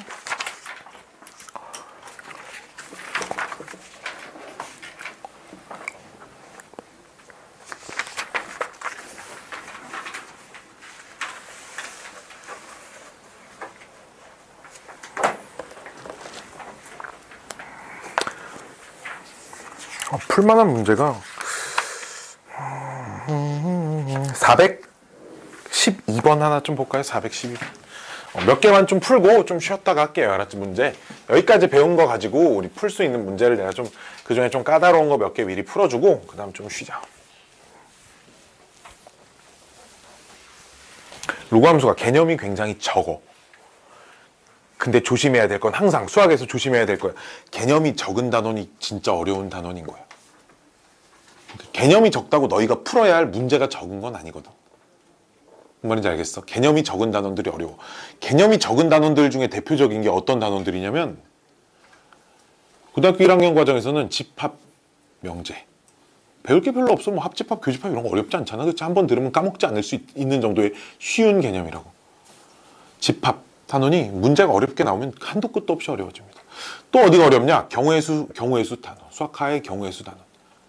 풀만한 문제가 412번 하나 좀 볼까요? 412번. 몇 개만 좀 풀고 좀 쉬었다가 할게요. 알았지? 문제 여기까지 배운 거 가지고 우리 풀 수 있는 문제를 내가 좀 그중에 좀 까다로운 거 몇 개 미리 풀어주고 그 다음 좀 쉬자. 로그 함수가 개념이 굉장히 적어. 근데 조심해야 될 건 항상 수학에서 조심해야 될 거야. 개념이 적은 단원이 진짜 어려운 단원인 거야. 개념이 적다고 너희가 풀어야 할 문제가 적은 건 아니거든. 무슨 말인지 알겠어? 개념이 적은 단원들이 어려워. 개념이 적은 단원들 중에 대표적인 게 어떤 단원들이냐면 고등학교 1학년 과정에서는 집합, 명제 배울 게 별로 없어. 뭐 합집합, 교집합 이런 거 어렵지 않잖아. 그치? 한번 들으면 까먹지 않을 수 있는 정도의 쉬운 개념이라고. 집합 단원이 문제가 어렵게 나오면 한도 끝도 없이 어려워집니다. 또 어디가 어렵냐? 경우의 수 단원. 수학하의 경우의 수 단원.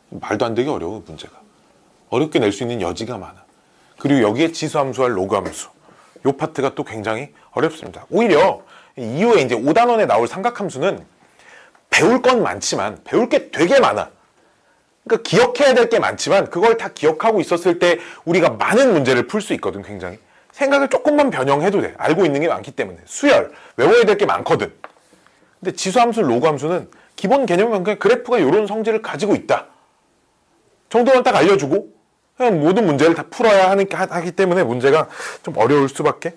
말도 안 되게 어려워 문제가. 어렵게 낼 수 있는 여지가 많아. 그리고 여기에 지수함수와 로그함수 요 파트가 또 굉장히 어렵습니다. 오히려 이후에 이제 5단원에 나올 삼각함수는 배울 건 많지만 배울 게 되게 많아. 그러니까 기억해야 될 게 많지만 그걸 다 기억하고 있었을 때 우리가 많은 문제를 풀 수 있거든. 굉장히 생각을 조금만 변형해도 돼. 알고 있는 게 많기 때문에. 수열 외워야 될 게 많거든. 근데 지수함수, 로그함수는 기본 개념은 그냥 그래프가 이런 성질을 가지고 있다 정도만 딱 알려주고 그냥 모든 문제를 다 풀어야 하기 때문에 문제가 좀 어려울 수밖에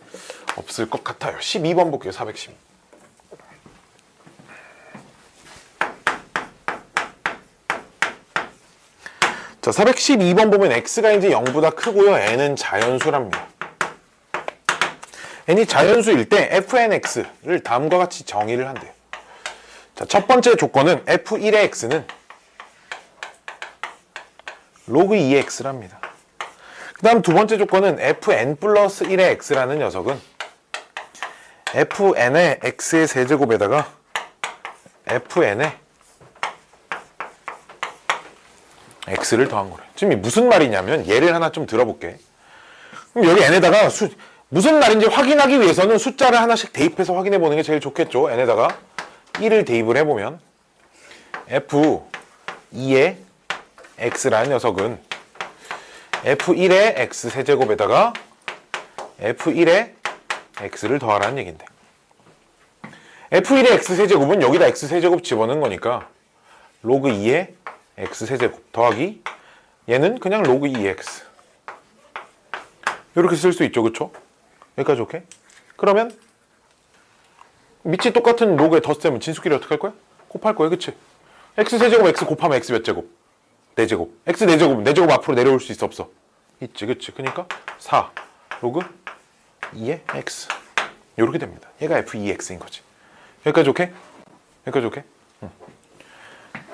없을 것 같아요. 12번 볼게요. 412. 자, 412번 보면 x가 이제 0보다 크고요. n은 자연수랍니다. n이 자연수일 때 fnx를 다음과 같이 정의를 한대요. 자, 첫 번째 조건은 f1의 x는 로그 2x랍니다. 그 다음 두 번째 조건은 fn 플러스 1의 x라는 녀석은 fn의 x의 세제곱에다가 fn의 x를 더한 거래. 지금 이게 무슨 말이냐면 예를 하나 좀 들어볼게. 그럼 여기 n에다가 무슨 말인지 확인하기 위해서는 숫자를 하나씩 대입해서 확인해 보는 게 제일 좋겠죠. n에다가 1을 대입을 해보면 f2의 x라는 녀석은 f1의 x 세제곱에다가 f1의 x를 더하라는 얘긴데 f1의 x 세제곱은 여기다 x 세제곱 집어넣은 거니까 로그 2의 x 세제곱 더하기 얘는 그냥 로그 2x 이렇게 쓸 수 있죠. 그쵸? 여기까지 오케이? 그러면 밑이 똑같은 로그의 덧셈은 진수끼리 어떻게 할 거야? 곱할 거야. 그치? x 세제곱 x 곱하면 x 몇 제곱? 4제곱. x 4제곱은 4제곱 앞으로 내려올 수 있어 없어? 있지. 그치? 그러니까 4 로그 2의 x 이렇게 됩니다. 얘가 f2x인 거지. 여기까지 오케이? 여기까지 오케이?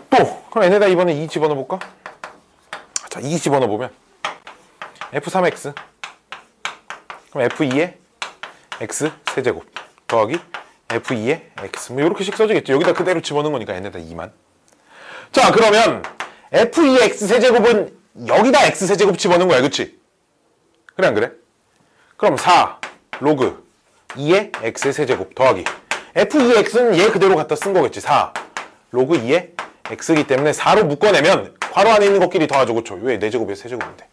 또 그럼 n에다 이번에 2 집어넣어 볼까? 자, 2 집어넣어 보면 f3x 그럼 f2의 x 세제곱 더하기 f2의 x 뭐 이렇게씩 써지겠죠. 여기다 그대로 집어넣은 거니까 n에다 2만. 자, 그러면 f2의 x 세제곱은 여기다 x 세제곱 집어넣은 거야. 그치? 그래 안 그래? 그럼 4 로그 2의 x의 세제곱 더하기 f2의 x는 얘 그대로 갖다 쓴 거겠지. 4 로그 2의 x이기 때문에 4로 묶어내면 괄호 안에 있는 것끼리 더하죠. 그쵸? 왜 4제곱에 세제곱인데.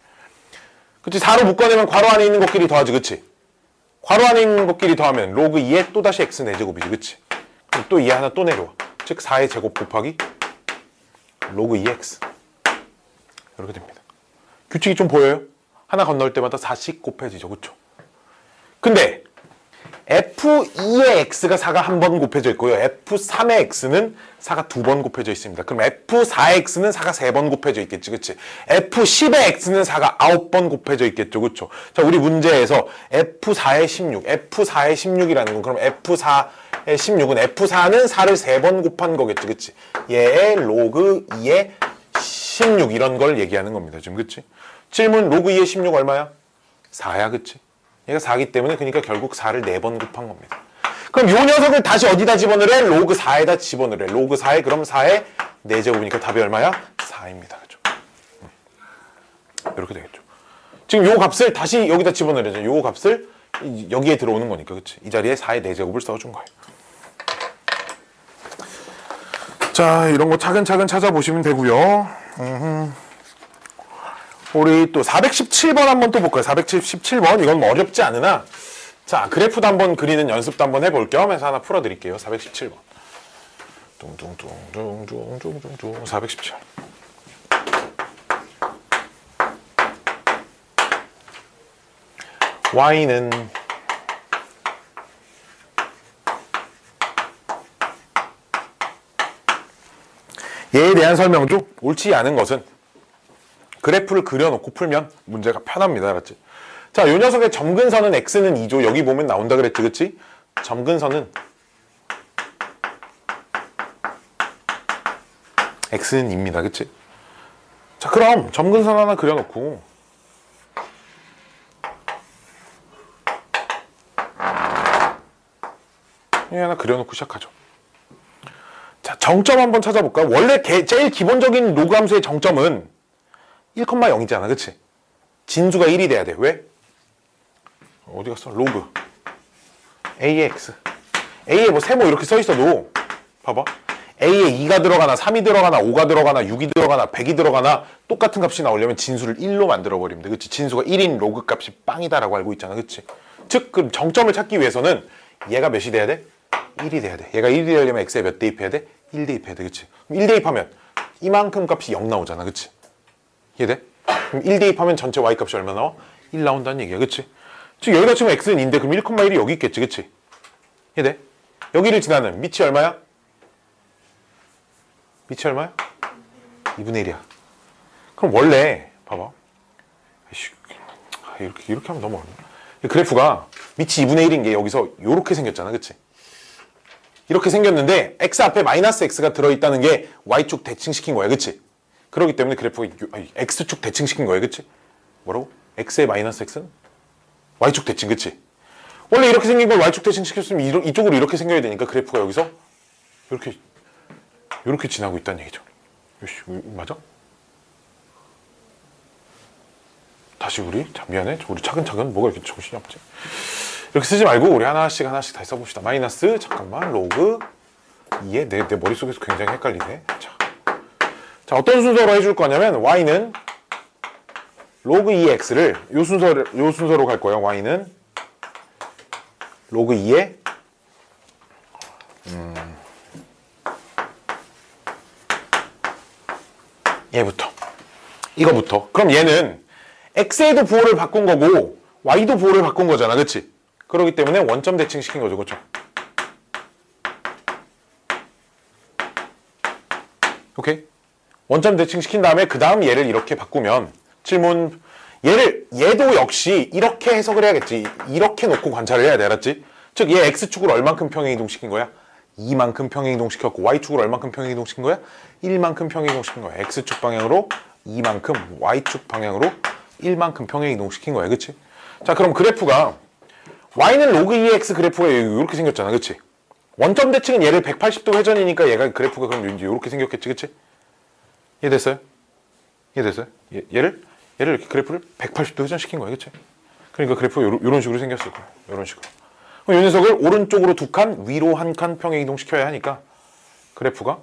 그치? 4로 묶어내면 괄호 안에 있는 것끼리 더하지. 그치? 괄호 안에 있는 것끼리 더하면 로그 2의 또다시 x 4제곱이지. 그치? 그럼 또 2 하나 또 내려와. 즉 4의 제곱 곱하기 로그 2x 이렇게 됩니다. 규칙이 좀 보여요? 하나 건널 때마다 4씩 곱해지죠. 그쵸? 근데 f2의 x가 4가 한 번 곱해져 있고요. f3의 x는 4가 2번 곱해져 있습니다. 그럼 f4의 x는 4가 3번 곱해져 있겠지. 그치? f10의 x는 4가 9번 곱해져 있겠죠. 그쵸? 자, 우리 문제에서 f4의 16, f4의 16이라는 건 그럼 f4의 16은 f4는 4를 3번 곱한 거겠지. 그치? 얘의 로그 2의 16 이런 걸 얘기하는 겁니다. 지금 그치? 질문 로그 2의 16 얼마야? 4야. 그치? 얘가 4기 때문에 그러니까 결국 4를 4번 곱한 겁니다. 그럼 요 녀석을 다시 어디다 집어넣으래? 로그 4에다 집어넣으래. 로그 4에 그럼 4에 4제곱이니까 답이 얼마야? 4입니다. 그죠? 이렇게 되겠죠. 지금 요 값을 다시 여기다 집어넣으래죠. 요 값을 여기에 들어오는 거니까. 그치? 이 자리에 4의 4제곱을 써준 거예요. 자, 이런 거 차근차근 찾아보시면 되고요. 우리 또 417번 한번 또 볼까요? 417번. 이건 뭐 어렵지 않으나, 자, 그래프도 한번 그리는 연습도 한번 해볼 겸 해서 하나 풀어드릴게요. 417번. 둥둥둥둥둥둥둥둥 417. y는 얘에 대한 설명 중 옳지 않은 것은 그래프를 그려놓고 풀면 문제가 편합니다. 알았지? 자, 요 녀석의 점근선은 x는 2죠. 여기 보면 나온다 그랬지, 그치? 점근선은 x는 2입니다. 그치? 자, 그럼 점근선 하나 그려놓고 이 하나 그려놓고 시작하죠. 자, 정점 한번 찾아볼까요? 원래 제일 기본적인 로그 함수의 정점은 1,0이잖아. 그치? 진수가 1이 돼야 돼. 왜? 어디 갔어? 로그 a의 x. a에 뭐 세모 이렇게 써 있어도 봐봐. a에 2가 들어가나 3이 들어가나 5가 들어가나 6이 들어가나 100이 들어가나 똑같은 값이 나오려면 진수를 1로 만들어 버리면 돼. 그치? 진수가 1인 로그 값이 빵이다라고 알고 있잖아. 그치? 즉, 그럼 정점을 찾기 위해서는 얘가 몇이 돼야 돼? 1이 돼야 돼. 얘가 1이 되려면 x에 몇 대입해야 돼? 1 대입해야 돼. 그치? 그럼 1 대입하면 이만큼 값이 0 나오잖아. 그치? 이해돼? 그럼 1 대입하면 전체 y 값이 얼마 나와? 1 나온다는 얘기야. 그치? 즉 여기다 치면 x는 2인데 그럼 1,1이 여기 있겠지. 그치? 이해돼? 여기를 지나는 밑이 얼마야? 밑이 얼마야? 2분의 1이야. 그럼 원래 봐봐. 이렇게 하면 너무 어렵네. 이 그래프가 밑이 2분의 1인 게 여기서 이렇게 생겼잖아. 그치? 이렇게 생겼는데 x 앞에 마이너스 x가 들어있다는 게 y축 대칭시킨 거야. 그치? 그렇기 때문에 그래프가 x축 대칭시킨 거야. 그치? 뭐라고? x의 마이너스 x는 y축 대칭. 그치? 원래 이렇게 생긴 걸 y축 대칭시켰으면 이쪽으로 이렇게 생겨야 되니까 그래프가 여기서 이렇게 지나고 있다는 얘기죠. 맞아? 다시 자, 미안해. 우리 차근차근 뭐가 이렇게 정신이 없지? 이렇게 쓰지 말고 우리 하나씩 다시 써봅시다. 마이너스 잠깐만 로그 2에 내 머릿속에서 굉장히 헷갈리네. 자, 어떤 순서로 해줄 거냐면 y는 로그 2x를 요 순서로 갈 거예요. y는 로그 2에 얘부터 이거부터. 그럼 얘는 x에도 부호를 바꾼 거고 y도 부호를 바꾼 거잖아. 그치? 그렇기 때문에 원점 대칭시킨 거죠. 그쵸? 오케이? 원점 대칭시킨 다음에 그 다음 얘를 이렇게 바꾸면 질문 얘도 역시 이렇게 해석을 해야겠지. 이렇게 놓고 관찰을 해야 돼. 알았지? 즉 얘 x축으로 얼만큼 평행이동시킨 거야? 2만큼 평행이동시켰고 y축으로 얼만큼 평행이동시킨 거야? 1만큼 평행이동시킨 거야. x축 방향으로 2만큼 y축 방향으로 1만큼 평행이동시킨 거야. 그치? 자, 그럼 그래프가 y는 로그 2x 그래프가 이렇게 생겼잖아. 그치? 원점 대칭은 얘를 180도 회전이니까 얘가 그래프가 그럼 이제 이렇게 생겼겠지. 그치? 이해됐어요? 이해됐어요? 얘를 이렇게 그래프를 180도 회전시킨 거야. 그치? 그러니까 그래프가 이런 식으로 생겼을 거야. 이런 식으로. 그럼 이 녀석을 오른쪽으로 2칸, 위로 1칸 평행이동시켜야 하니까 그래프가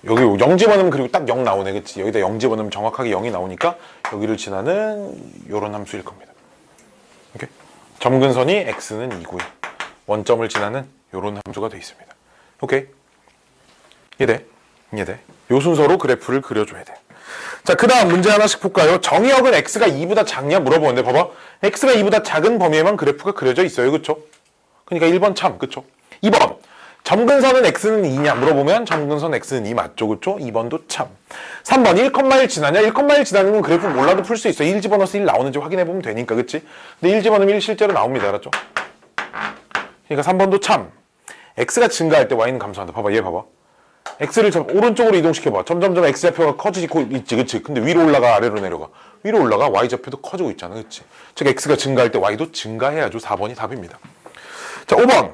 여기 0 집어넣으면 그리고 딱 0 나오네. 그치? 여기다 0 집어넣으면 정확하게 0이 나오니까 여기를 지나는 요런 함수일 겁니다. 오케이? 점근선이 x는 2고요. 원점을 지나는 요런 함수가 되어 있습니다. 오케이? 이해돼? 요 순서로 그래프를 그려줘야 돼. 자, 그 다음 문제 하나씩 볼까요? 정의역은 x가 2보다 작냐 물어보는데 봐봐. x가 2보다 작은 범위에만 그래프가 그려져 있어요. 그쵸? 그러니까 1번 참. 그쵸? 2번 점근선은 x는 2냐 물어보면 점근선 x는 2 맞죠? 그쵸? 2번도 참. 3번 1,1 지나냐? 1,1 지나는 건 그래프 몰라도 풀 수 있어. 1 집어넣어서 1 나오는지 확인해보면 되니까. 그치? 근데 1 집어넣으면 1 실제로 나옵니다. 알았죠? 그러니까 3번도 참. x가 증가할 때 y는 감소한다. 봐봐, 얘 봐봐. x를 오른쪽으로 이동시켜봐. 점점점 x좌표가 커지고 있지. 그치? 근데 위로 올라가, 아래로 내려가. 위로 올라가, y좌표도 커지고 있잖아. 그치? 즉 x가 증가할 때 y도 증가해야죠. 4번이 답입니다. 자, 5번.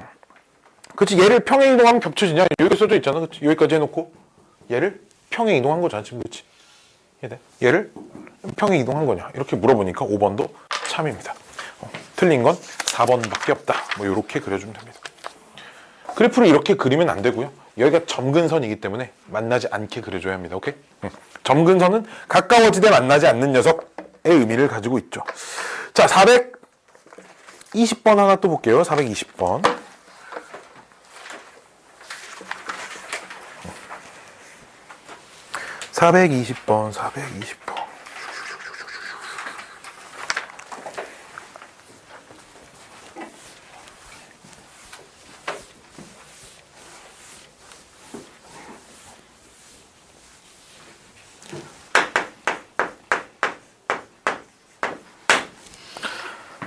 그치? 얘를 평행이동하면 겹쳐지냐? 여기 써져 있잖아. 그치? 여기까지 해놓고 얘를 평행이동한 거잖아. 지금. 그치? 이해돼? 얘를 평행 이동한 거냐 이렇게 물어보니까 5번도 참입니다. 틀린 건 4번밖에 없다. 뭐 이렇게 그려주면 됩니다. 그래프를 이렇게 그리면 안 되고요. 여기가 점근선이기 때문에 만나지 않게 그려줘야 합니다. 오케이? 점근선은 가까워지되 만나지 않는 녀석의 의미를 가지고 있죠. 자, 420번 하나 또 볼게요. 420번. 420번.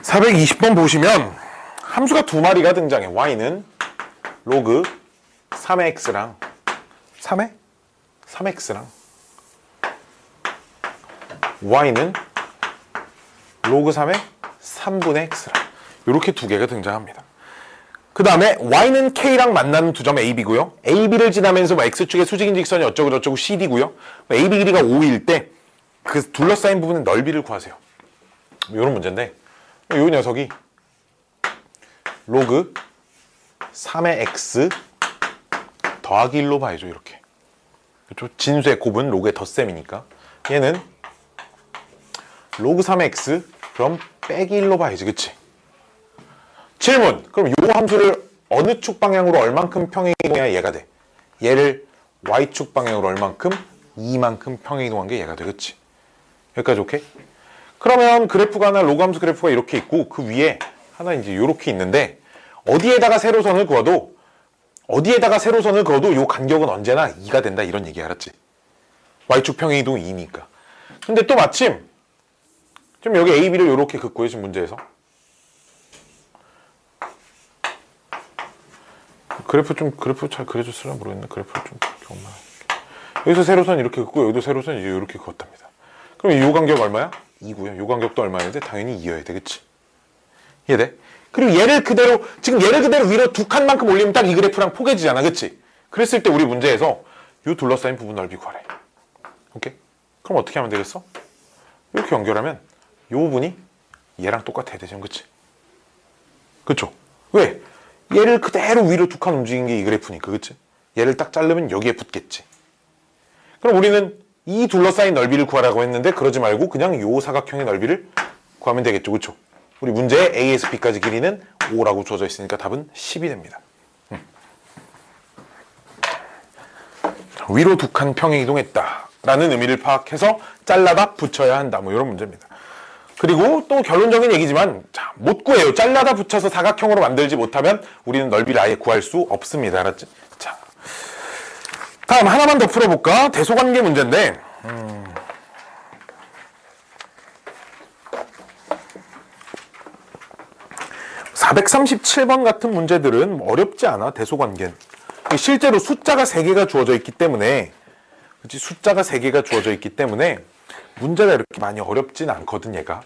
420번 보시면 함수가 두 마리가 등장해. y는 로그 3의 x랑 3x랑 y는 로그 3의 3분의 x랑 이렇게 두 개가 등장합니다. 그 다음에 y는 k랑 만나는 두 점 ab고요. ab를 지나면서 뭐 x축의 수직인 직선이 어쩌고 저쩌고 cd고요. ab 길이가 5일 때 그 둘러싸인 부분의 넓이를 구하세요. 이런 문제인데 이 녀석이 로그 3의 x 더하기 1로 봐야죠. 이렇게. 그렇죠? 진수의 곱은 로그의 덧셈이니까 얘는 로그 3의 x 그럼 빼기 1로 봐야지. 그치? 질문. 그럼 이 함수를 어느 축 방향으로 얼만큼 평행이동해야 얘가 돼? 얘를 y축 방향으로 얼만큼? 이만큼 평행이동한 게 얘가 돼. 그치? 여기까지 오케이? 그러면 그래프가 하나 로그 함수 그래프가 이렇게 있고 그 위에 하나 이제 이렇게 있는데 어디에다가 세로선을 그어도 이 간격은 언제나 2가 된다 이런 얘기 알았지? y축 평행이동 2니까. 근데 또 마침 지금 여기 AB를 이렇게 긋고요. 지금 문제에서 그래프 잘 그려줬으려 모르겠네. 그래프를 좀 조금만 여기서 세로선 이렇게 긋고 여기도 세로선 이제 이렇게 그었답니다. 그럼 이 간격 얼마야? 2고요. 이 간격도 얼마인데 당연히 2여야 돼. 그치? 이해돼? 그리고 얘를 그대로 위로 두 칸만큼 올리면 딱 이 그래프랑 포개지잖아. 그치? 그랬을 때 우리 문제에서 이 둘러싸인 부분 넓이 구하래. 오케이? 그럼 어떻게 하면 되겠어? 이렇게 연결하면 이 부분이 얘랑 똑같아야 되죠. 그치? 그쵸? 왜? 얘를 그대로 위로 두 칸 움직인 게 이 그래프니까. 그치? 얘를 딱 자르면 여기에 붙겠지. 그럼 우리는 이 둘러싸인 넓이를 구하라고 했는데 그러지 말고 그냥 요 사각형의 넓이를 구하면 되겠죠. 그쵸? 우리 문제에 A에서 B까지 길이는 5라고 주어져 있으니까 답은 10이 됩니다. 위로 두 칸 평행 이동했다 라는 의미를 파악해서 잘라다 붙여야 한다. 뭐 이런 문제입니다. 그리고 또 결론적인 얘기지만 자, 못 구해요. 잘라다 붙여서 사각형으로 만들지 못하면 우리는 넓이를 아예 구할 수 없습니다. 알았지? 자, 다음 하나만 더 풀어볼까? 대소관계 문제인데 437번 같은 문제들은 어렵지 않아. 대소관계는 실제로 숫자가 3개가 주어져 있기 때문에 그치? 숫자가 3개가 주어져 있기 때문에 문제가 이렇게 많이 어렵진 않거든. 얘가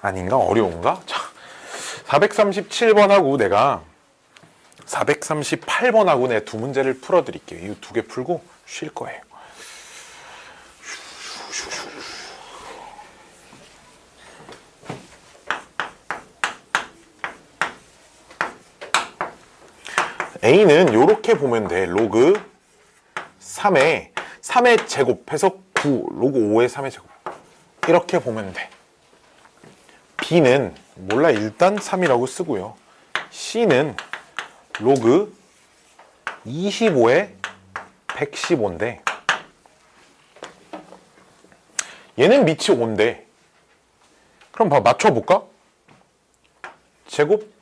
아닌가? 어려운가? 자, 437번하고 내가 438번하고 내 두 문제를 풀어드릴게요. 이 두 개 풀고 쉴 거예요. A는 이렇게 보면 돼. 로그 3의 제곱해서 9, 로그 5의 3의 제곱. 이렇게 보면 돼. B는 몰라 일단 3이라고 쓰고요. C는 로그 25에 115인데 얘는 밑이 5인데 그럼 맞춰볼까? 제곱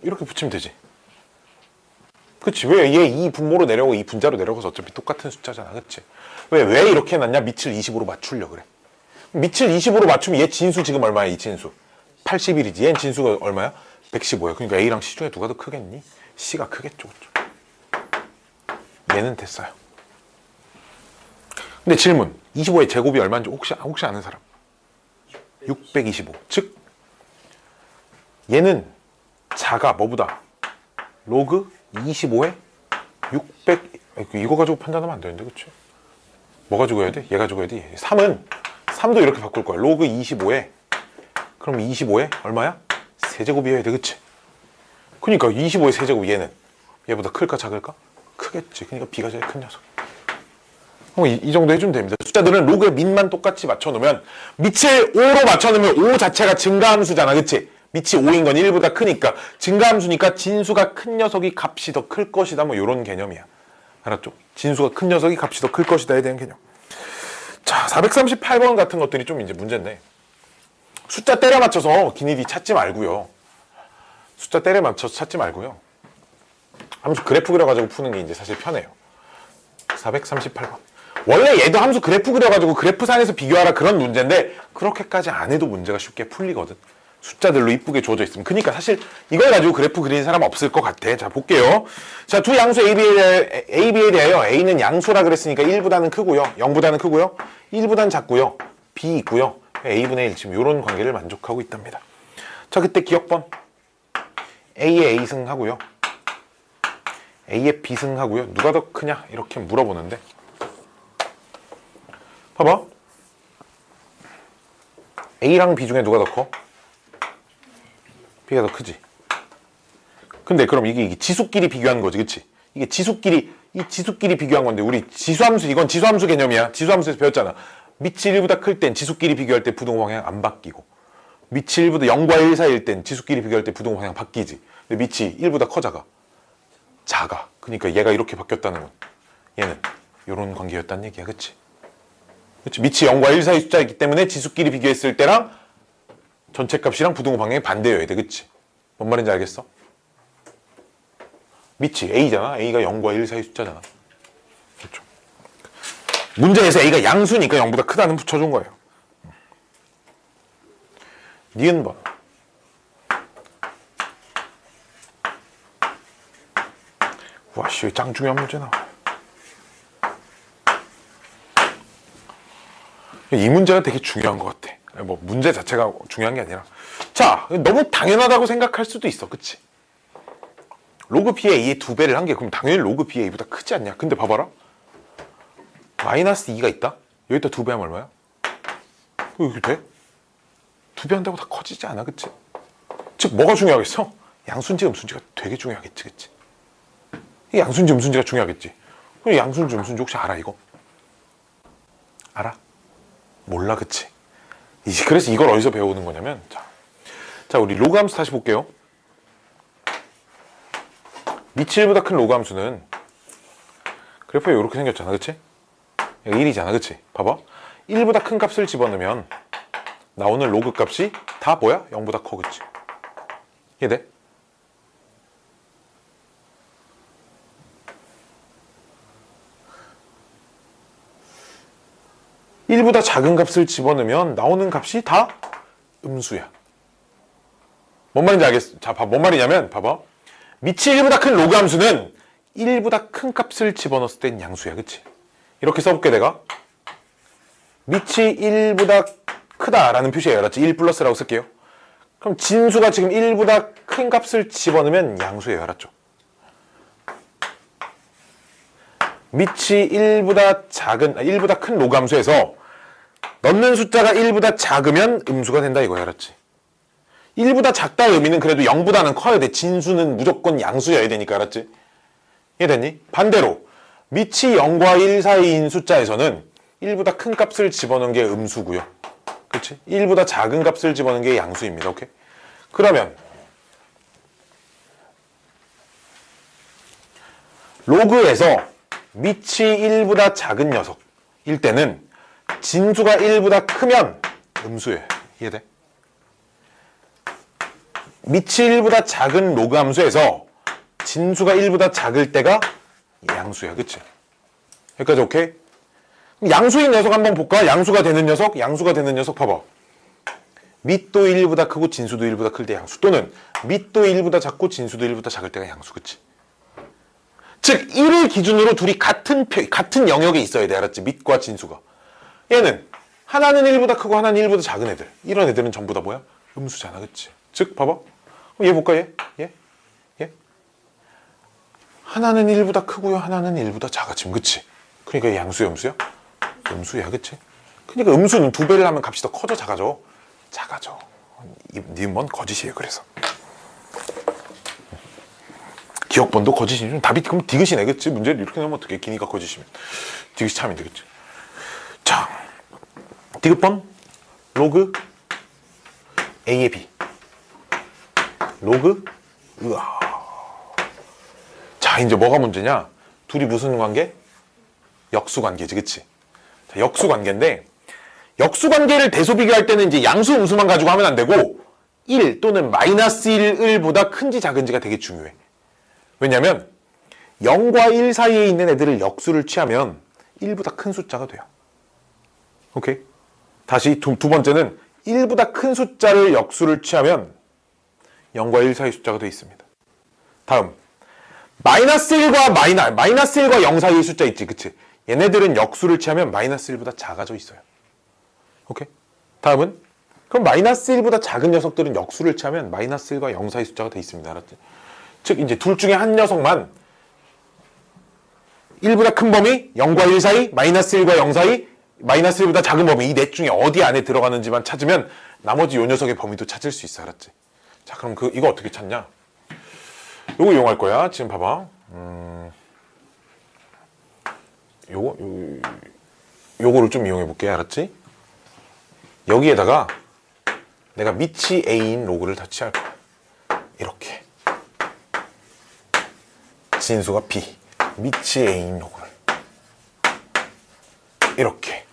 이렇게 붙이면 되지. 그치? 왜 얘 이 분모로 내려오고 이 분자로 내려가서 어차피 똑같은 숫자잖아. 그치? 왜 이렇게 해놨냐? 밑을 20으로 맞추려고 그래. 밑을 20으로 맞추면 얘 진수 지금 얼마야? 이 진수 81이지. 얘는 진수가 얼마야? 115야. 그러니까 A랑 C 중에 누가 더 크겠니? C가 크겠죠. 그렇죠? 얘는 됐어요. 근데 질문 25의 제곱이 얼마인지 혹시 아는 사람? 625. 즉 얘는 자가 뭐보다? 로그 25에 600 이거 가지고 판단하면 안 되는데. 그치? 뭐 가지고 해야 돼? 얘 가지고 해야 돼. 3도 이렇게 바꿀 거야. 로그 25에 그럼 25에 얼마야? 세제곱이어야 돼. 그치? 그러니까 25의 세제곱 얘는 얘보다 클까 작을까? 크겠지. 그러니까 b가 제일 큰 녀석. 이 정도 해주면 됩니다. 숫자들은 로그의 민만 똑같이 맞춰놓으면 밑을 5로 맞춰놓으면 5 자체가 증가함수잖아. 그치? 밑이 5인 건 1보다 크니까 증가함수니까 진수가 큰 녀석이 값이 더 클 것이다. 뭐 이런 개념이야. 알았죠? 진수가 큰 녀석이 값이 더 클 것이다에 대한 개념. 자, 438번 같은 것들이 좀 이제 문제인데 숫자 때려 맞춰서 기니디 찾지 말고요. 숫자 때려 맞춰서 찾지 말고요. 함수 그래프 그려가지고 푸는 게 이제 사실 편해요. 438번. 원래 얘도 함수 그래프 그려가지고 그래프상에서 비교하라 그런 문제인데 그렇게까지 안 해도 문제가 쉽게 풀리거든. 숫자들로 이쁘게 주어져 있으면. 그러니까 사실 이걸 가지고 그래프 그리는 사람 없을 것 같아. 자, 볼게요. 자, 두 양수 AB에 대하여 A는 양수라 그랬으니까 1보다는 크고요. 0보다는 크고요. 1보다는 작고요. B 있고요. A분의 1 지금 이런 관계를 만족하고 있답니다. 자, 그때 기억번. A의 A승 하고요. A의 B승 하고요. 누가 더 크냐? 이렇게 물어보는데 봐봐. A랑 B 중에 누가 더 커? B가 더 크지. 근데 그럼 이게 지수끼리 비교하는 거지, 그치? 이게 지수끼리 비교한 건데 우리 지수함수, 이건 지수함수 개념이야. 지수함수에서 배웠잖아. 밑이 1보다 클 땐 지수끼리 비교할 때 부등호 방향 안 바뀌고 밑이 1보다 0과 1 사이일 땐 지수끼리 비교할 때 부등호 방향 바뀌지. 근데 밑이 1보다 커 작아. 그러니까 얘가 이렇게 바뀌었다는 건 얘는 이런 관계였다는 얘기야, 그치? 그치? 밑이 0과 1 사이 숫자이기 때문에 지수끼리 비교했을 때랑 전체 값이랑 부등호 방향이 반대여야 돼, 그치? 뭔 말인지 알겠어? 밑이 A잖아. A가 0과 1 사이 숫자잖아. 그렇죠? 문제에서 A가 양수니까 0보다 크다는 붙여준 거예요. 니은 번. 와, 씨, 짱 중요한 문제 나와. 이 문제가 되게 중요한 것 같아. 뭐 문제 자체가 중요한 게 아니라. 자, 너무 당연하다고 생각할 수도 있어, 그치? 로그 B의 A의 2배를 한 게 그럼 당연히 로그 B의 A보다 크지 않냐? 근데 봐봐라. 마이너스 2가 있다? 여기다 2배 하면 얼마야? 이렇게 돼? 2배 한다고 다 커지지 않아, 그치? 즉 뭐가 중요하겠어? 양수인지 음수인지가 되게 중요하겠지, 그치? 이 양수인지 음수인지가 중요하겠지. 그럼 양수인지 음수인지 혹시 알아, 이거? 알아? 몰라, 그치? 그래서 이걸 어디서 배우는 거냐면 자, 우리 로그 함수 다시 볼게요. 밑이 1보다 큰 로그 함수는 그래프가 이렇게 생겼잖아, 그치? 여기 1이잖아, 그치? 봐봐. 1보다 큰 값을 집어넣으면 나오는 로그 값이 다 뭐야? 0보다 커, 그치? 이해돼? (1보다) 작은 값을 집어넣으면 나오는 값이 다 음수야. 뭔 말인지 알겠어? 자, 뭔 말이냐면 봐봐. 밑이 1보다 큰 로그 함수는 1보다 큰 값을 집어넣었을 땐 양수야, 그치? 이렇게 써볼게, 내가. 밑이 1보다 크다라는 표시예요, 알았지? 1 플러스라고 쓸게요. 그럼 진수가 지금 1보다 큰 값을 집어넣으면 양수예요, 알았죠? 밑이 1보다 큰 로그 함수에서 넣는 숫자가 1보다 작으면 음수가 된다, 이거야, 알았지? 1보다 작다 의미는 그래도 0보다는 커야 돼. 진수는 무조건 양수여야 되니까, 알았지? 이해됐니? 반대로 밑이 0과 1 사이인 숫자에서는 1보다 큰 값을 집어넣은 게 음수고요. 그치? 1보다 작은 값을 집어넣은 게 양수입니다. 오케이? 그러면 로그에서 밑이 1보다 작은 녀석일 때는 진수가 1보다 크면 음수예요. 이해돼? 밑이 1보다 작은 로그 함수에서 진수가 1보다 작을 때가 양수야. 그치? 여기까지 오케이? 양수인 녀석 한번 볼까? 양수가 되는 녀석 봐봐. 밑도 1보다 크고 진수도 1보다 클 때 양수, 또는 밑도 1보다 작고 진수도 1보다 작을 때가 양수. 그치? 즉 1을 기준으로 둘이 같은 영역에 있어야 돼. 알았지? 밑과 진수가. 얘는 하나는 1보다 크고 하나는 1보다 작은 애들, 이런 애들은 전부 다 뭐야? 음수잖아. 그치? 즉 봐봐. 얘 볼까? 얘? 하나는 1보다 크고요, 하나는 1보다 작아, 지금. 그치? 그러니까 얘 양수야, 음수야? 음수야, 그치? 그러니까 음수는 2배를 하면 값이 더 커져, 작아져? 작아져. 님 뭔 거짓이에요, 그래서. 기억번도 거짓이면 답이 그럼 디귿이네, 그치? 문제를 이렇게 내면 어떻게 기니까 거짓이면 디귿이 참인데, 그치? 자, 디귿번 로그 A의 B 로그 으아. 자, 이제 뭐가 문제냐? 둘이 무슨 관계? 역수관계지, 그치? 자, 역수관계인데 역수관계를 대소 비교할 때는 이제 양수 음수만 가지고 하면 안 되고 1 또는 마이너스 1보다 큰지 작은지가 되게 중요해. 왜냐면 0과 1 사이에 있는 애들을 역수를 취하면 1보다 큰 숫자가 돼요. 오케이? 다시 두 번째는 1보다 큰 숫자를 역수를 취하면 0과 1 사이 숫자가 되어 있습니다. 다음 마이너스 1과 0 사이의 숫자 있지, 그치? 얘네들은 역수를 취하면 마이너스 1보다 작아져 있어요. 오케이? 다음은 그럼 마이너스 1보다 작은 녀석들은 역수를 취하면 마이너스 1과 0 사이 숫자가 되어 있습니다. 알았지? 즉 이제 둘 중에 한 녀석만 1보다 큰 범위, 0과 1 사이, 마이너스 1과 0 사이, 마이너스 1보다 작은 범위 이 넷 중에 어디 안에 들어가는지만 찾으면 나머지 요 녀석의 범위도 찾을 수 있어. 알았지? 자, 그럼 이거 어떻게 찾냐? 요거 이용할 거야. 지금 봐봐. 요거를 좀 이용해 볼게. 알았지? 여기에다가 내가 밑이 A인 로그를 다 취할 거야. 이렇게. 진수가 B. 밑이 A인 로그를. 이렇게.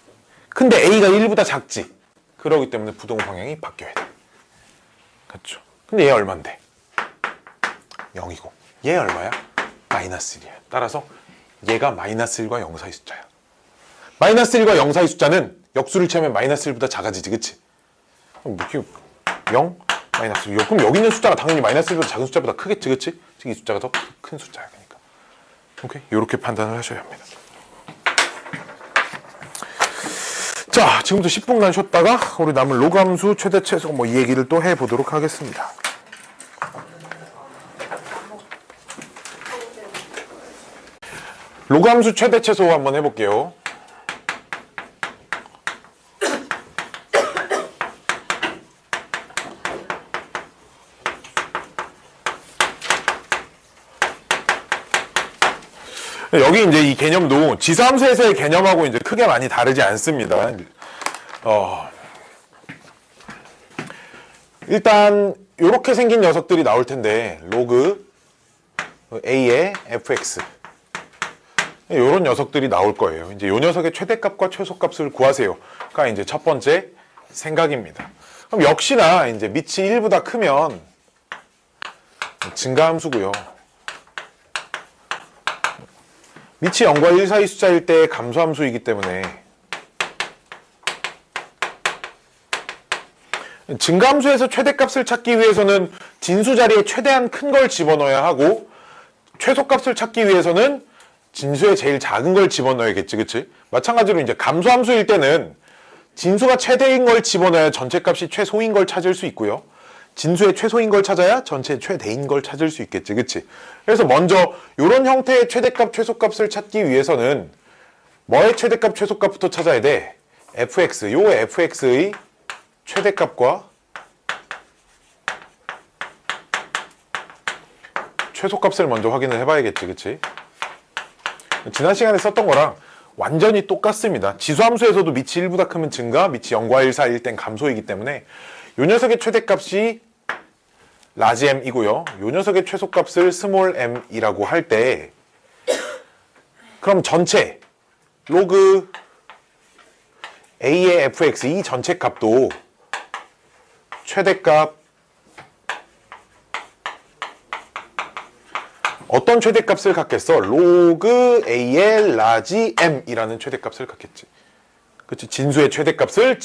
근데 A가 1보다 작지? 그러기 때문에 부동 방향이 바뀌어야 돼. 그렇죠? 근데 얘 얼만데? 0이고 얘 얼마야? 마이너스 1이야. 따라서 얘가 마이너스 1과 0 사이 숫자야. 마이너스 1과 0 사이 숫자는 역수를 취하면 마이너스 1보다 작아지지, 그치? 그럼 0? 마이너스 1. 그럼 여기 있는 숫자가 당연히 마이너스 1보다 작은 숫자보다 크겠지, 그치? 즉 이 숫자가 더 큰 숫자야. 그러니까 오케이? 이렇게 판단을 하셔야 합니다. 자, 지금부터 10분간 쉬었다가 우리 남은 로그 함수 최대 최소 이 얘기를 또 해보도록 하겠습니다. 로그 함수 최대 최소 한번 해볼게요. 여기 이제 이 개념도 지수함수에서의 개념하고 이제 크게 많이 다르지 않습니다. 일단 이렇게 생긴 녀석들이 나올 텐데 로그 A의 fx 이런 녀석들이 나올 거예요. 이제 이 녀석의 최대값과 최소값을 구하세요가 이제 첫 번째 생각입니다. 그럼 역시나 이제 밑이 1보다 크면 증가함수고요. 밑이 0과 1 사이 숫자일 때 감소함수이기 때문에 증가함수에서 최대값을 찾기 위해서는 진수 자리에 최대한 큰 걸 집어넣어야 하고 최소값을 찾기 위해서는 진수의 제일 작은 걸 집어넣어야겠지, 그치? 마찬가지로 이제 감소함수일 때는 진수가 최대인 걸 집어넣어야 전체 값이 최소인 걸 찾을 수 있고요. 진수의 최소인 걸 찾아야 전체 최대인 걸 찾을 수 있겠지, 그치? 그래서 먼저 이런 형태의 최대값, 최소값을 찾기 위해서는 뭐의 최대값, 최소값부터 찾아야 돼? fx, 요 fx의 최대값과 최소값을 먼저 확인을 해봐야겠지, 그치? 지난 시간에 썼던 거랑 완전히 똑같습니다. 지수함수에서도 밑이 1보다 크면 증가, 밑이 0과 1 사이일 땐 감소이기 때문에 이 녀석의 최대값이 라지 m이고요. 이 녀석의 최소값을 스몰 m이라고 할 때 그럼 전체 로그 a의 fx 이 전체 값도 최대값 어떤 최대값을 갖겠어? 로그 a의 라지 m이라는 최대값을 갖겠지. 그치? 진수의 최대값을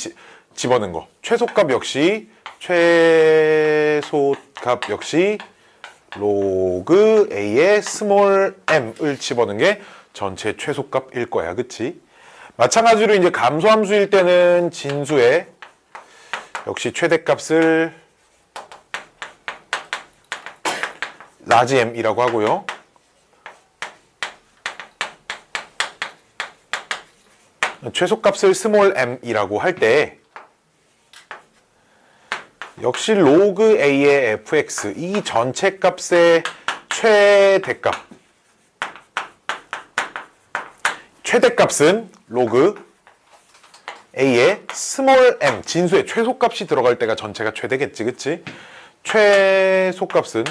집어넣은 거. 최소값 역시 로그 a의 스몰 m을 집어넣은 게 전체 최소값일 거야. 그치? 마찬가지로 이제 감소함수일 때는 진수의 역시 최대값을 라지 m이라고 하고요. 최소값을 스몰 m이라고 할 때 역시 로그 a의 fx 이 전체 값의 최대값은 로그 a의 스몰 m 진수의 최소값이 들어갈 때가 전체가 최대겠지, 그치? 최소값은